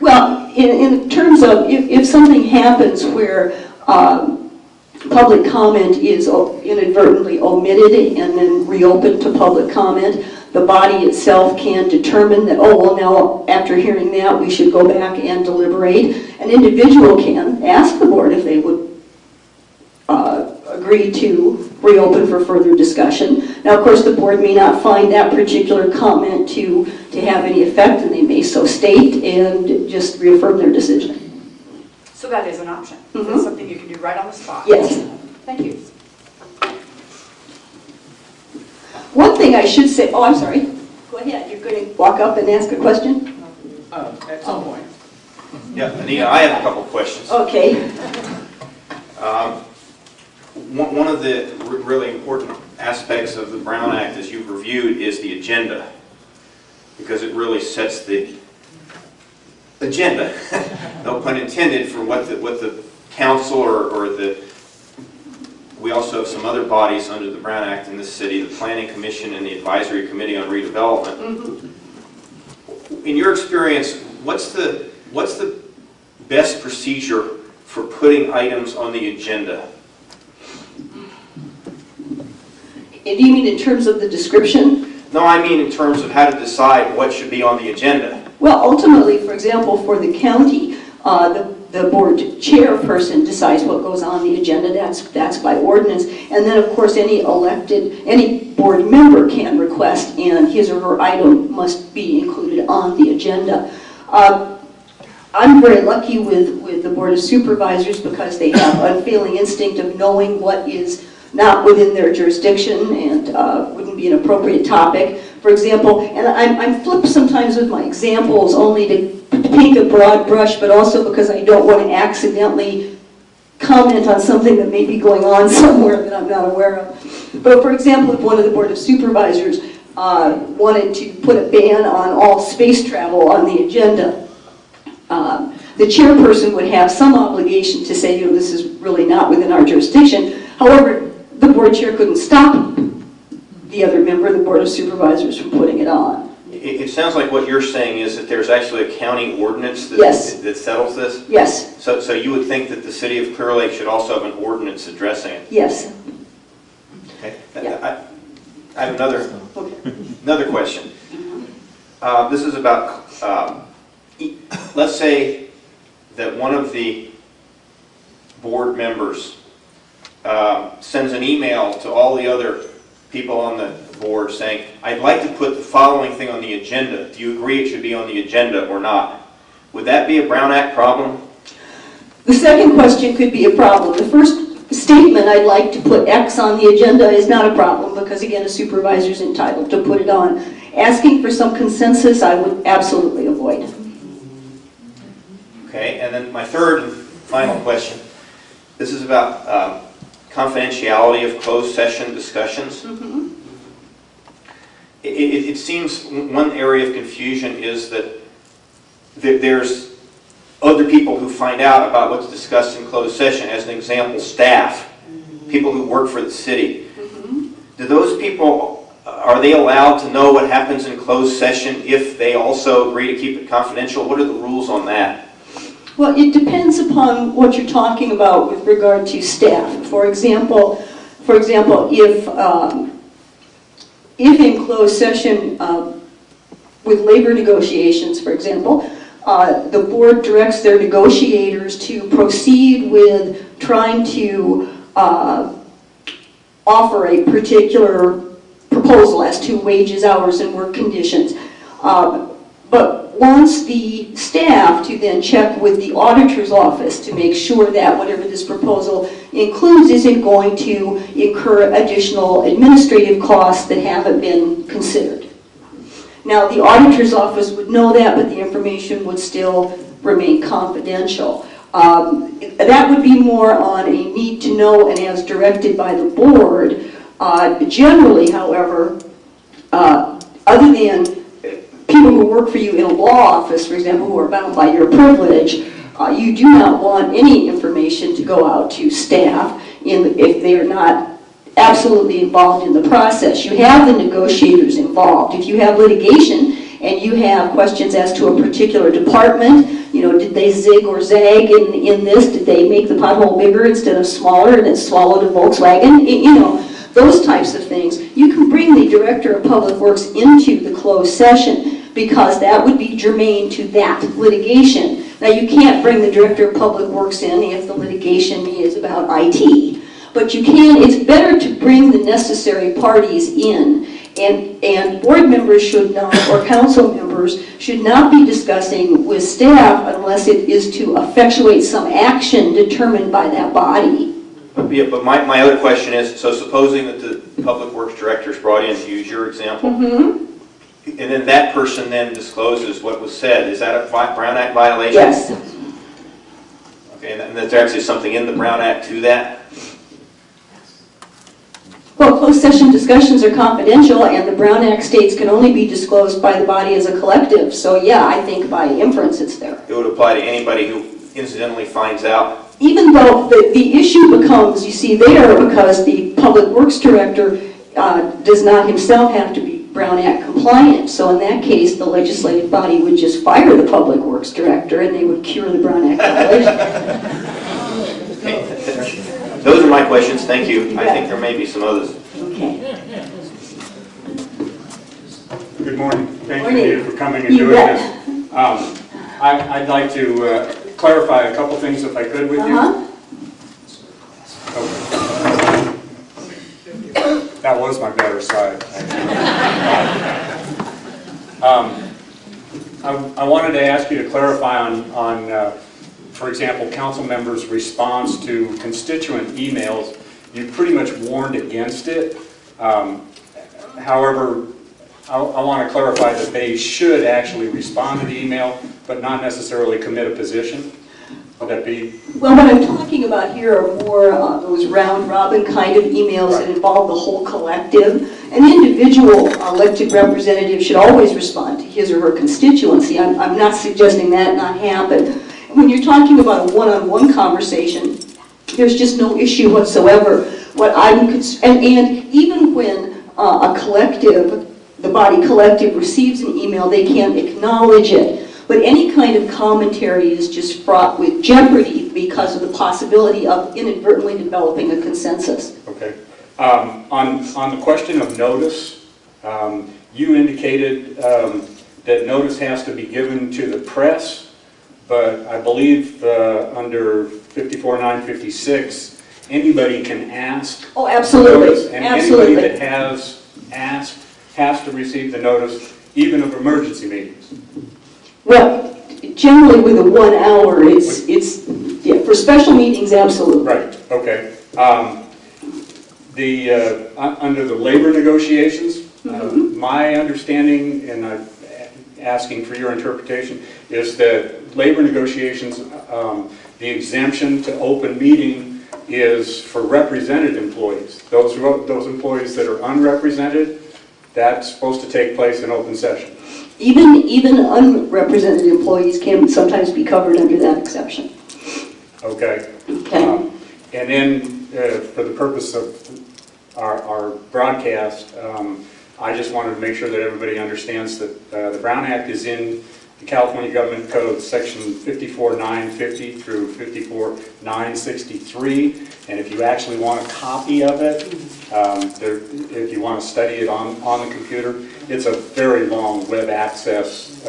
Well, in terms of if something happens where public comment is inadvertently omitted and then reopened to public comment, the body itself can determine that, oh, well, now after hearing that, we should go back and deliberate. An individual can ask the board if they would agree to reopen for further discussion. Now, of course, the board may not find that particular comment to have any effect, and they may so state and just reaffirm their decision. So that is an option. Mhm. That's something you can do right on the spot. Yes. Thank you. One thing I should say, oh, I'm sorry. Go ahead, you're going to walk up and ask a question? At some point. Yeah, Anita, I have a couple questions. Okay. One of the really important aspects of the Brown Act as you've reviewed is the agenda, because it really sets the agenda, no pun intended, for what the council or the, we also have some other bodies under the Brown Act in this city, the Planning Commission and the Advisory Committee on Redevelopment. Mm-hmm. In your experience, what's the best procedure for putting items on the agenda? Do you mean in terms of the description? No, I mean in terms of how to decide what should be on the agenda. Well, ultimately, for example, for the county, the board chairperson decides what goes on the agenda. That's by ordinance. And then, of course, any board member can request, and his or her item must be included on the agenda. I'm very lucky with the Board of Supervisors because they have unfailing instinct of knowing what is not within their jurisdiction and wouldn't be an appropriate topic. For example, and I'm flipped sometimes with my examples only to paint a broad brush, but also because I don't want to accidentally comment on something that may be going on somewhere that I'm not aware of. But for example, if one of the Board of Supervisors wanted to put a ban on all space travel on the agenda, the chairperson would have some obligation to say, this is really not within our jurisdiction. However, the board chair couldn't stop the other member of the Board of Supervisors from putting it on. It sounds like what you're saying is that there's actually a county ordinance that, Yes. that settles this? Yes, So you would think that the city of Clearlake should also have an ordinance addressing it? yes. Okay. Yeah. I have another question. This is about, let's say that one of the board members sends an email to all the other people on the board saying, I'd like to put the following thing on the agenda. Do you agree it should be on the agenda or not? Would that be a Brown Act problem? The second question could be a problem. The first statement, I'd like to put X on the agenda, is not a problem because, again, a supervisor is entitled to put it on. Asking for some consensus, I would absolutely avoid. Okay, and then my third and final question. This is about confidentiality of closed session discussions. Mm-hmm. It seems one area of confusion is that there's other people who find out about what's discussed in closed session. As an example, staff, people who work for the city. Mm-hmm. Do those people, are they allowed to know what happens in closed session if they also agree to keep it confidential? What are the rules on that? Well, it depends upon what you're talking about with regard to staff. For example, if in closed session with labor negotiations, for example, the board directs their negotiators to proceed with trying to offer a particular proposal as to wages, hours, and work conditions. But wants the staff to then check with the auditor's office to make sure that whatever this proposal includes isn't going to incur additional administrative costs that haven't been considered. Now, the auditor's office would know that, but the information would still remain confidential. That would be more on a need to know and as directed by the board. Generally, however, other than people who work for you in a law office, for example, who are bound by your privilege, you do not want any information to go out to staff if they are not absolutely involved in the process. You have the negotiators involved. If you have litigation and you have questions as to a particular department, did they zig or zag in this? Did they make the pothole bigger instead of smaller and it swallowed a Volkswagen? Those types of things. You can bring the Director of Public Works into the closed session because that would be germane to that litigation. Now, you can't bring the Director of Public Works in if the litigation is about IT. But you can, it's better to bring the necessary parties in, and board members should not, or council members, should not be discussing with staff unless it is to effectuate some action determined by that body. Yeah, but my other question is, so supposing that the Public Works Director is brought in, to use your example, and then that person then discloses what was said, is that a Brown Act violation? Yes. Okay, and there's actually something in the Brown Act to that? Well, closed session discussions are confidential, and the Brown Act states can only be disclosed by the body as a collective. So yeah, I think by inference it's there. It would apply to anybody who incidentally finds out. Even though the issue becomes, you see, there because the Public Works Director does not himself have to be Brown Act compliant. So in that case, the legislative body would just fire the Public Works Director and they would cure the Brown Act violation. Those are my questions. Thank you. I think there may be some others. Okay. Good morning. Thank Morning. you for coming and You doing bet. this. I'd like to clarify a couple things if I could with you. Okay. That was my better side. I wanted to ask you to clarify on for example, council members' response to constituent emails. You pretty much warned against it. However, I want to clarify that they should actually respond to the email, but not necessarily commit a position. Would that be? Well, what I'm talking about here are more those round-robin kind of emails that involve the whole collective. An individual elected representative should always respond to his or her constituency. I'm not suggesting that not happen. When you're talking about a one-on-one conversation, there's just no issue whatsoever. What and even when a collective, the body collective, receives an email, they can't acknowledge it. But any kind of commentary is just fraught with jeopardy because of the possibility of inadvertently developing a consensus. Okay. On the question of notice, you indicated that notice has to be given to the press, but I believe under 54-956, anybody can ask. Oh, absolutely. Notice, and absolutely. anybody that has asked has to receive the notice, even of emergency meetings. Well, generally with a 1 hour, it's yeah, for special meetings, absolutely. Right. Okay. Under the labor negotiations, my understanding, and I'm asking for your interpretation, is that labor negotiations, the exemption to open meeting is for represented employees. Those employees that are unrepresented, that's supposed to take place in open session. Even unrepresented employees can sometimes be covered under that exception. Okay. Okay. And then for the purpose of our broadcast, I just wanted to make sure that everybody understands that the Brown Act is in the California Government Code, section 54-950 through 54-963. And if you actually want a copy of it, if you want to study it on the computer, it's a very long web access,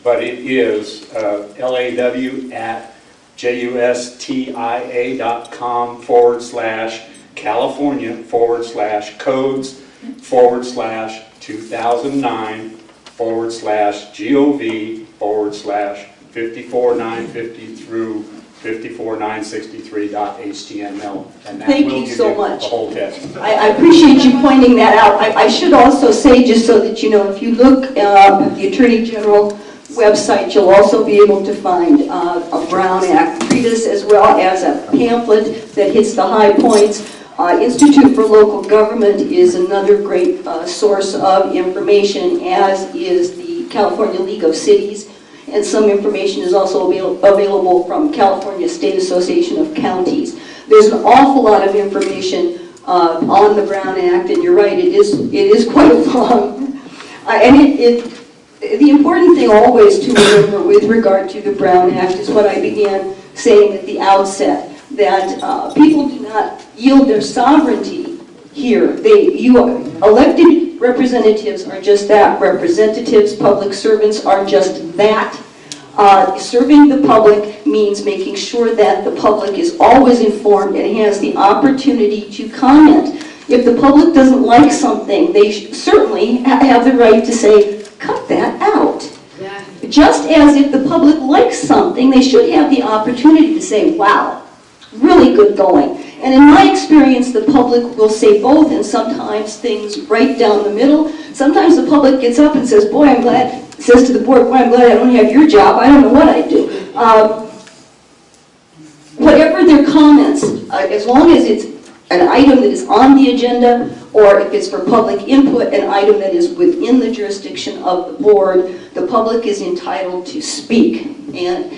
but it is law.california/2000/codes/2009/gov/54-950 through 54-963.html, and that Thank will you give so you much. the whole text. I appreciate you pointing that out. I should also say, just so that you know, if you look at the Attorney General website, you'll also be able to find a Brown Act treatise as well as a pamphlet that hits the high points. Institute for Local Government is another great source of information, as is the California League of Cities. And some information is also available from California State Association of Counties. There's an awful lot of information on the Brown Act, and you're right, it is quite long. The important thing always to remember with regard to the Brown Act is what I began saying at the outset, that people do not yield their sovereignty here. Elected representatives are just that. Representatives, public servants are just that. Serving the public means making sure that the public is always informed and has the opportunity to comment. If the public doesn't like something, they certainly have the right to say, cut that out. Yeah. Just as if the public likes something, they should have the opportunity to say, wow, really good going. And in my experience, the public will say both, and sometimes things right down the middle. Sometimes the public gets up and says, boy, I'm glad, says to the board, boy, I'm glad I don't have your job. I don't know what I'd do. Whatever their comments, as long as it's an item that is on the agenda, or if it's for public input, an item that is within the jurisdiction of the board, the public is entitled to speak. And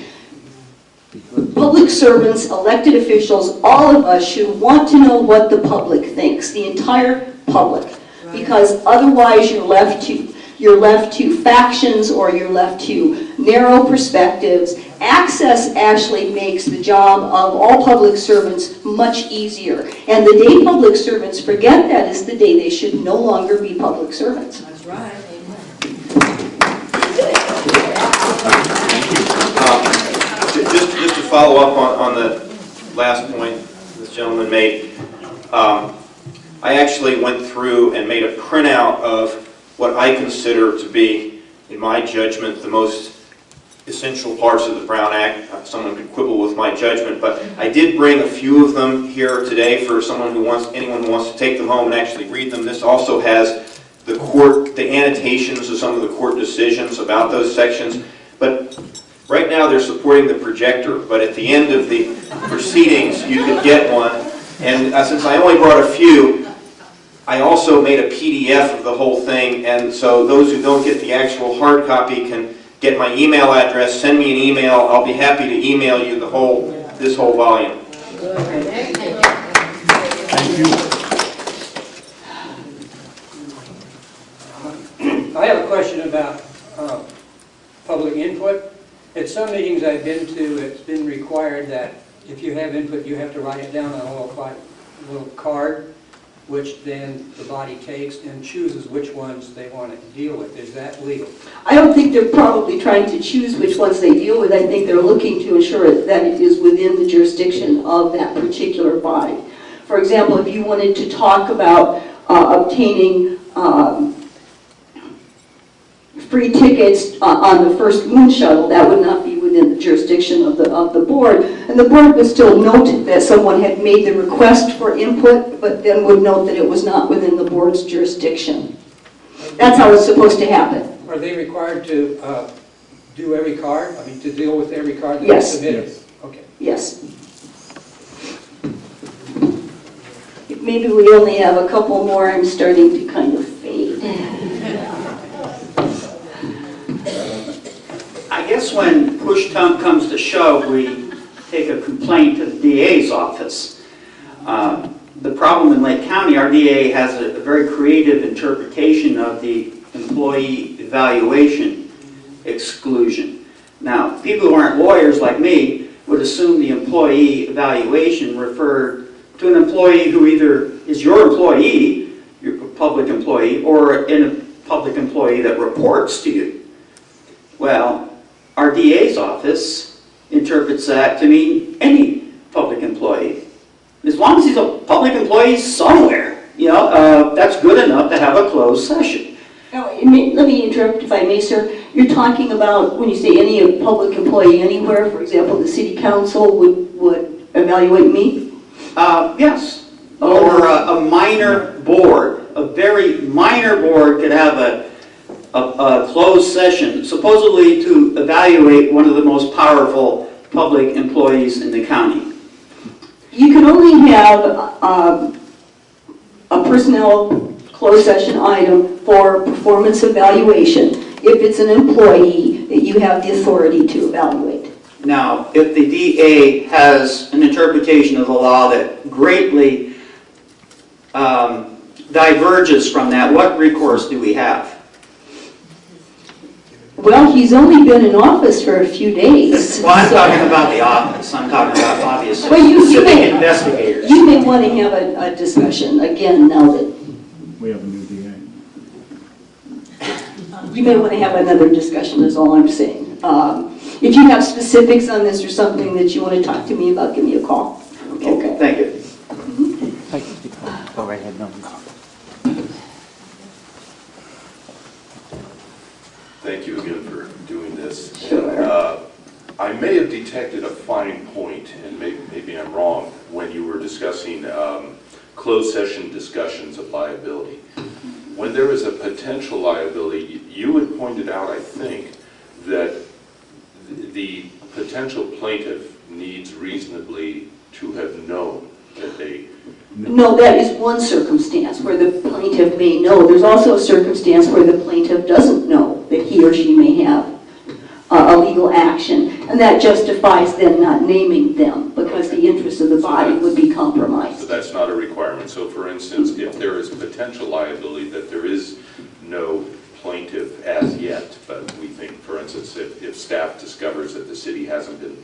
public servants, elected officials, all of us should want to know what the public thinks, the entire public, because otherwise you're left to factions, or you're left to narrow perspectives. Access actually makes the job of all public servants much easier. And the day public servants forget that is the day they should no longer be public servants. That's right. Just to follow up on the last point this gentleman made, I actually went through and made a printout of what I consider to be, in my judgment, the most essential parts of the Brown Act. Someone could quibble with my judgment, but I did bring a few of them here today for anyone who wants to take them home and actually read them. This also has the annotations of some of the court decisions about those sections. But right now they're supporting the projector, but at the end of the proceedings you could get one. And since I only brought a few, I also made a PDF of the whole thing, and so those who don't get the actual hard copy can get my email address, send me an email. I'll be happy to email you this whole volume. Thank you. I have a question about public input. At some meetings I've been to, it's been required that if you have input, you have to write it down on a little card, which then the body takes and chooses which ones they want to deal with. Is that legal? I don't think they're probably trying to choose which ones they deal with. I think they're looking to ensure that it is within the jurisdiction of that particular body. For example, if you wanted to talk about obtaining free tickets on the first moon shuttle, that would not be within the jurisdiction of the board. And the board would still note that someone had made the request for input, but then would note that it was not within the board's jurisdiction. That's how it's supposed to happen. Are they required to do every card? I mean, to deal with every card that Yes. is submitted? Okay. Yes. Maybe we only have a couple more. I'm starting to kind of fade. I guess when push comes to shove, we take a complaint to the DA's office. The problem in Lake County, our DA has a very creative interpretation of the employee evaluation exclusion. Now, people who aren't lawyers like me would assume the employee evaluation referred to an employee who either is your employee, your public employee, or a public employee that reports to you. Well, our DA's office interprets that to mean any public employee. As long as he's a public employee somewhere, that's good enough to have a closed session. Now, let me interrupt if I may, sir. You're talking about when you say any public employee anywhere, for example, the city council would evaluate me? Yes. Or a minor board, a very minor board could have a closed session, supposedly to evaluate one of the most powerful public employees in the county. You can only have a personnel closed session item for performance evaluation if it's an employee that you have the authority to evaluate. Now, if the DA has an interpretation of the law that greatly diverges from that, what recourse do we have? Well, he's only been in office for a few days. Well, I'm talking about the office. I'm talking about obviously Well, investigators. You may want to have a discussion again now that We have a new DA. you may want to have another discussion is all I'm saying. If you have specifics on this or something that you want to talk to me about, give me a call. Okay. Thank you. Go right ahead, no. Thank you again for doing this. Sure. And, I may have detected a fine point, and maybe I'm wrong, when you were discussing closed session discussions of liability. When there is a potential liability, you had pointed out, I think, that the potential plaintiff needs reasonably to have known that they... No, that is one circumstance where the plaintiff may know. There's also a circumstance where the plaintiff doesn't know that he or she may have a legal action, and that justifies them not naming them because the interests of the body would be compromised. So that's not a requirement. So for instance, if there is potential liability that there is no plaintiff as yet, but we think, for instance, if staff discovers that the city hasn't been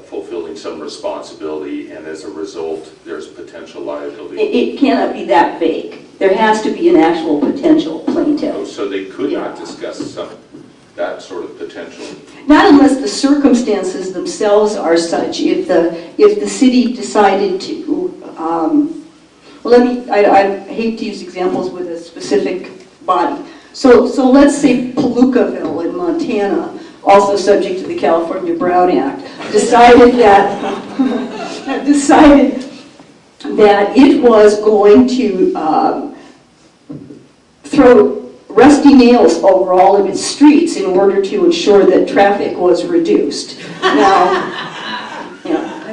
fulfilling some responsibility, and as a result, there's potential liability. It cannot be that vague. There has to be an actual potential plaintiff. Oh, so they could not discuss that sort of potential. Not unless the circumstances themselves are such. If the city decided to, I hate to use examples with a specific body. So let's say Palookaville in Montana, also subject to the California Brown Act, decided that it was going to throw rusty nails over all of its streets in order to ensure that traffic was reduced. Now,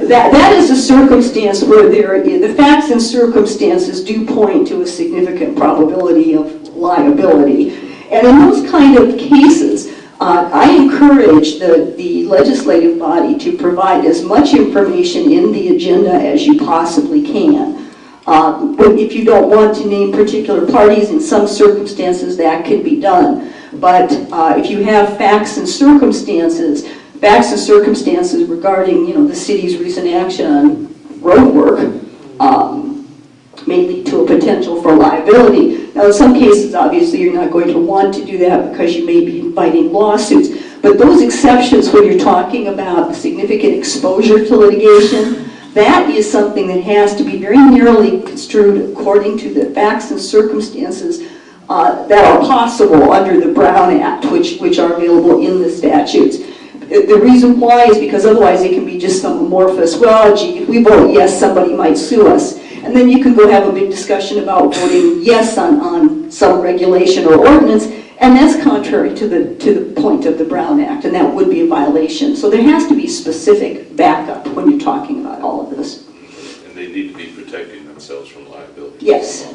that is a circumstance where the facts and circumstances do point to a significant probability of liability. And in those kind of cases, I encourage the legislative body to provide as much information in the agenda as you possibly can. If you don't want to name particular parties, in some circumstances that can be done. But if you have facts and circumstances regarding, the city's recent action on road work, may lead to a potential for liability. Now, in some cases, obviously, you're not going to want to do that because you may be inviting lawsuits. But those exceptions, when you're talking about significant exposure to litigation, that is something that has to be very narrowly construed according to the facts and circumstances that are possible under the Brown Act, which are available in the statutes. The reason why is because otherwise it can be just some amorphous, well, gee, if we vote yes, somebody might sue us. And then you can go have a big discussion about voting yes on some regulation or ordinance, and that's contrary to the point of the Brown Act, and that would be a violation. So there has to be specific backup when you're talking about all of this. And they need to be protecting themselves from liability. Yes.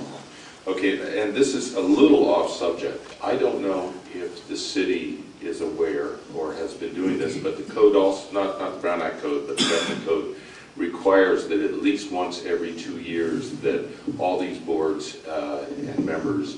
Okay, and this is a little off subject. I don't know if the city is aware or has been doing this, but the code also, not the Brown Act code, but the Government code requires that at least once every 2 years that all these boards and members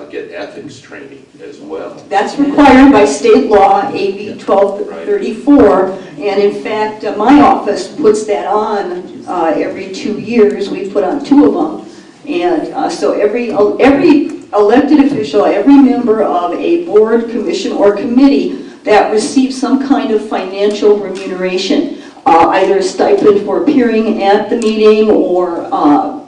get ethics training as well. That's required by state law, AB 1234, and in fact, my office puts that on every 2 years. We've put on 2 of them, and so every elected official, every member of a board, commission, or committee that receives some kind of financial remuneration, either a stipend for appearing at the meeting, or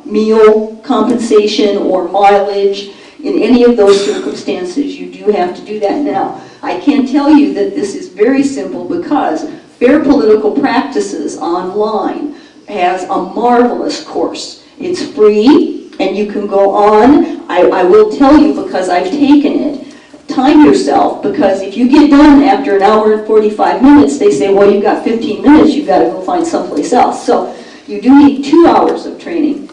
meal compensation, or mileage. In any of those circumstances, you do have to do that. Now, I can tell you that this is very simple because Fair Political Practices Online has a marvelous course. It's free, and you can go on. I will tell you, because I've taken it, time yourself, because if you get done after an hour and 45 minutes, they say, well, you've got 15 minutes, you've got to go find someplace else. So you do need 2 hours of training.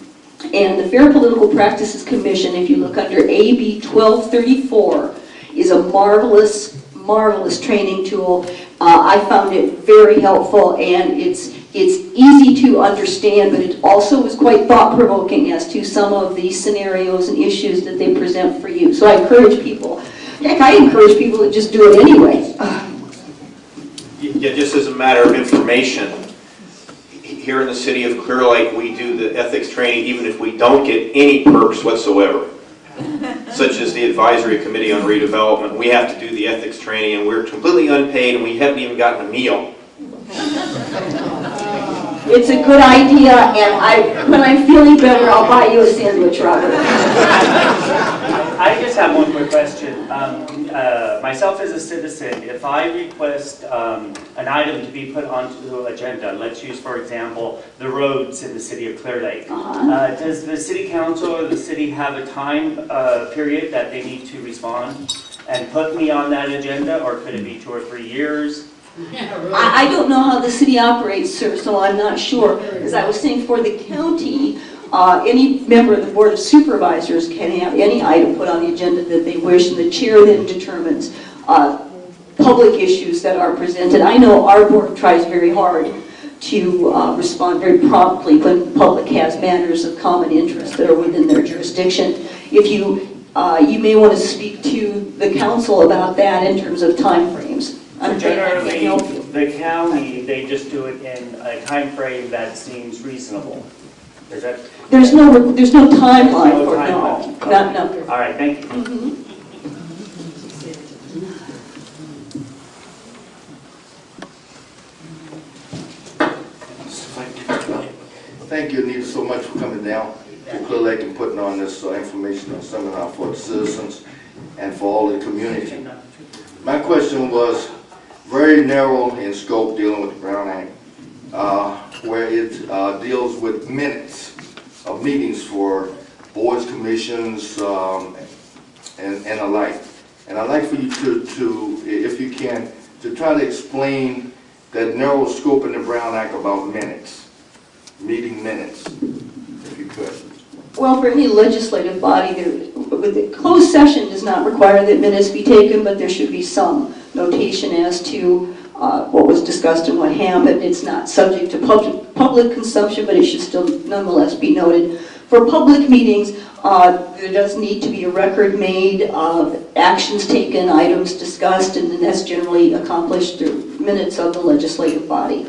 And the Fair Political Practices Commission, if you look under AB 1234, is a marvelous, marvelous training tool. I found it very helpful, and it's easy to understand, but it also is quite thought-provoking as to some of the scenarios and issues that they present for you. So I encourage people, heck, I encourage people to just do it anyway. Yeah, just as a matter of information, here in the city of Clearlake, we do the ethics training even if we don't get any perks whatsoever, such as the Advisory Committee on Redevelopment. We have to do the ethics training, and we're completely unpaid, and we haven't even gotten a meal. It's a good idea, and when I'm feeling better, I'll buy you a sandwich, Robert. I just have one quick question. Myself as a citizen, if I request an item to be put onto the agenda, let's use, for example, the roads in the city of Clearlake. Does the city council or the city have a time period that they need to respond and put me on that agenda, or could it be 2 or 3 years? I don't know how the city operates, sir, so I'm not sure. As I was saying, for the county, any member of the Board of Supervisors can have any item put on the agenda that they wish, and the chair then determines public issues that are presented. I know our board tries very hard to respond very promptly when the public has matters of common interest that are within their jurisdiction. If you may want to speak to the council about that in terms of timeframes. So generally, the county, they just do it in a time frame that seems reasonable. Is that? There's no timeline There's no for timeline. no. All right, thank you. Mhm. Thank you, Anita, so much for coming down to Clearlake and putting on this informational seminar for the citizens and for all the community. My question was very narrow in scope, dealing with the Brown Act, where it deals with minutes of meetings for boards, commissions, and the like. And I'd like for you to, if you can, to try to explain that narrow scope in the Brown Act about minutes. Meeting minutes, if you could. Well, for any legislative body, the closed session does not require that minutes be taken, but there should be some notation as to what was discussed and what happened. It's not subject to public consumption, but it should still nonetheless be noted. For public meetings, there does need to be a record made of actions taken, items discussed, and then that's generally accomplished through minutes of the legislative body.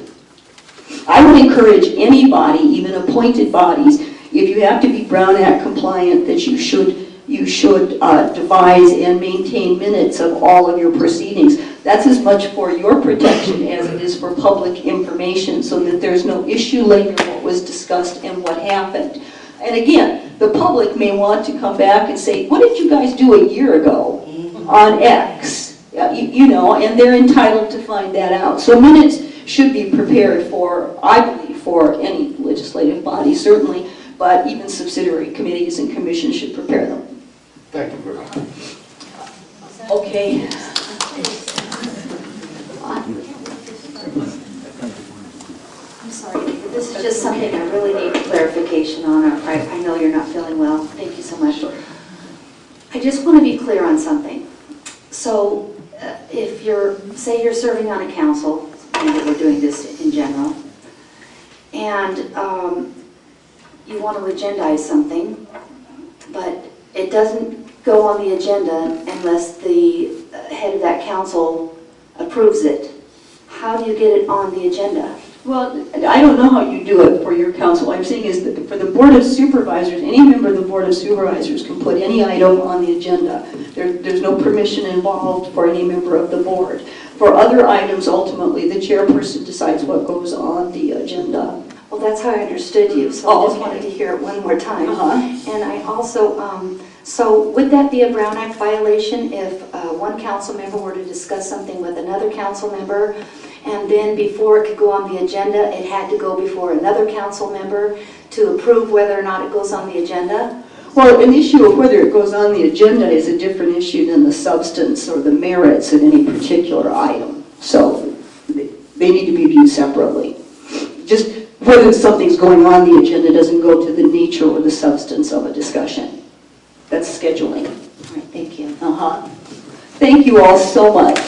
I would encourage anybody, even appointed bodies, if you have to be Brown Act compliant, that you should devise and maintain minutes of all of your proceedings. That's as much for your protection as it is for public information, so that there's no issue later what was discussed and what happened. And again, the public may want to come back and say, what did you guys do a year ago on X? You know, and they're entitled to find that out. So minutes should be prepared for, I believe, for any legislative body, certainly, but even subsidiary committees and commissions should prepare them. Thank you very much. Okay. I'm sorry, this is just something I really need clarification on. I know you're not feeling well. Thank you so much. I just want to be clear on something. So if say you're serving on a council, and we're doing this in general, and you want to agendize something, but it doesn't go on the agenda unless the head of that council approves it. How do you get it on the agenda? Well, I don't know how you do it for your council. What I'm saying is that for the Board of Supervisors, any member of the Board of Supervisors can put any item on the agenda. There's no permission involved for any member of the board. For other items, ultimately, the chairperson decides what goes on the agenda. Well, that's how I understood you, so I just wanted to hear it one more time. And I also, so would that be a Brown Act violation if one council member were to discuss something with another council member, and then before it could go on the agenda, it had to go before another council member to approve whether or not it goes on the agenda? Well, an issue of whether it goes on the agenda is a different issue than the substance or the merits of any particular item. So they need to be viewed separately. Just whether something's going on the agenda doesn't go to the nature or the substance of a discussion. That's scheduling. All right, thank you. Thank you all so much.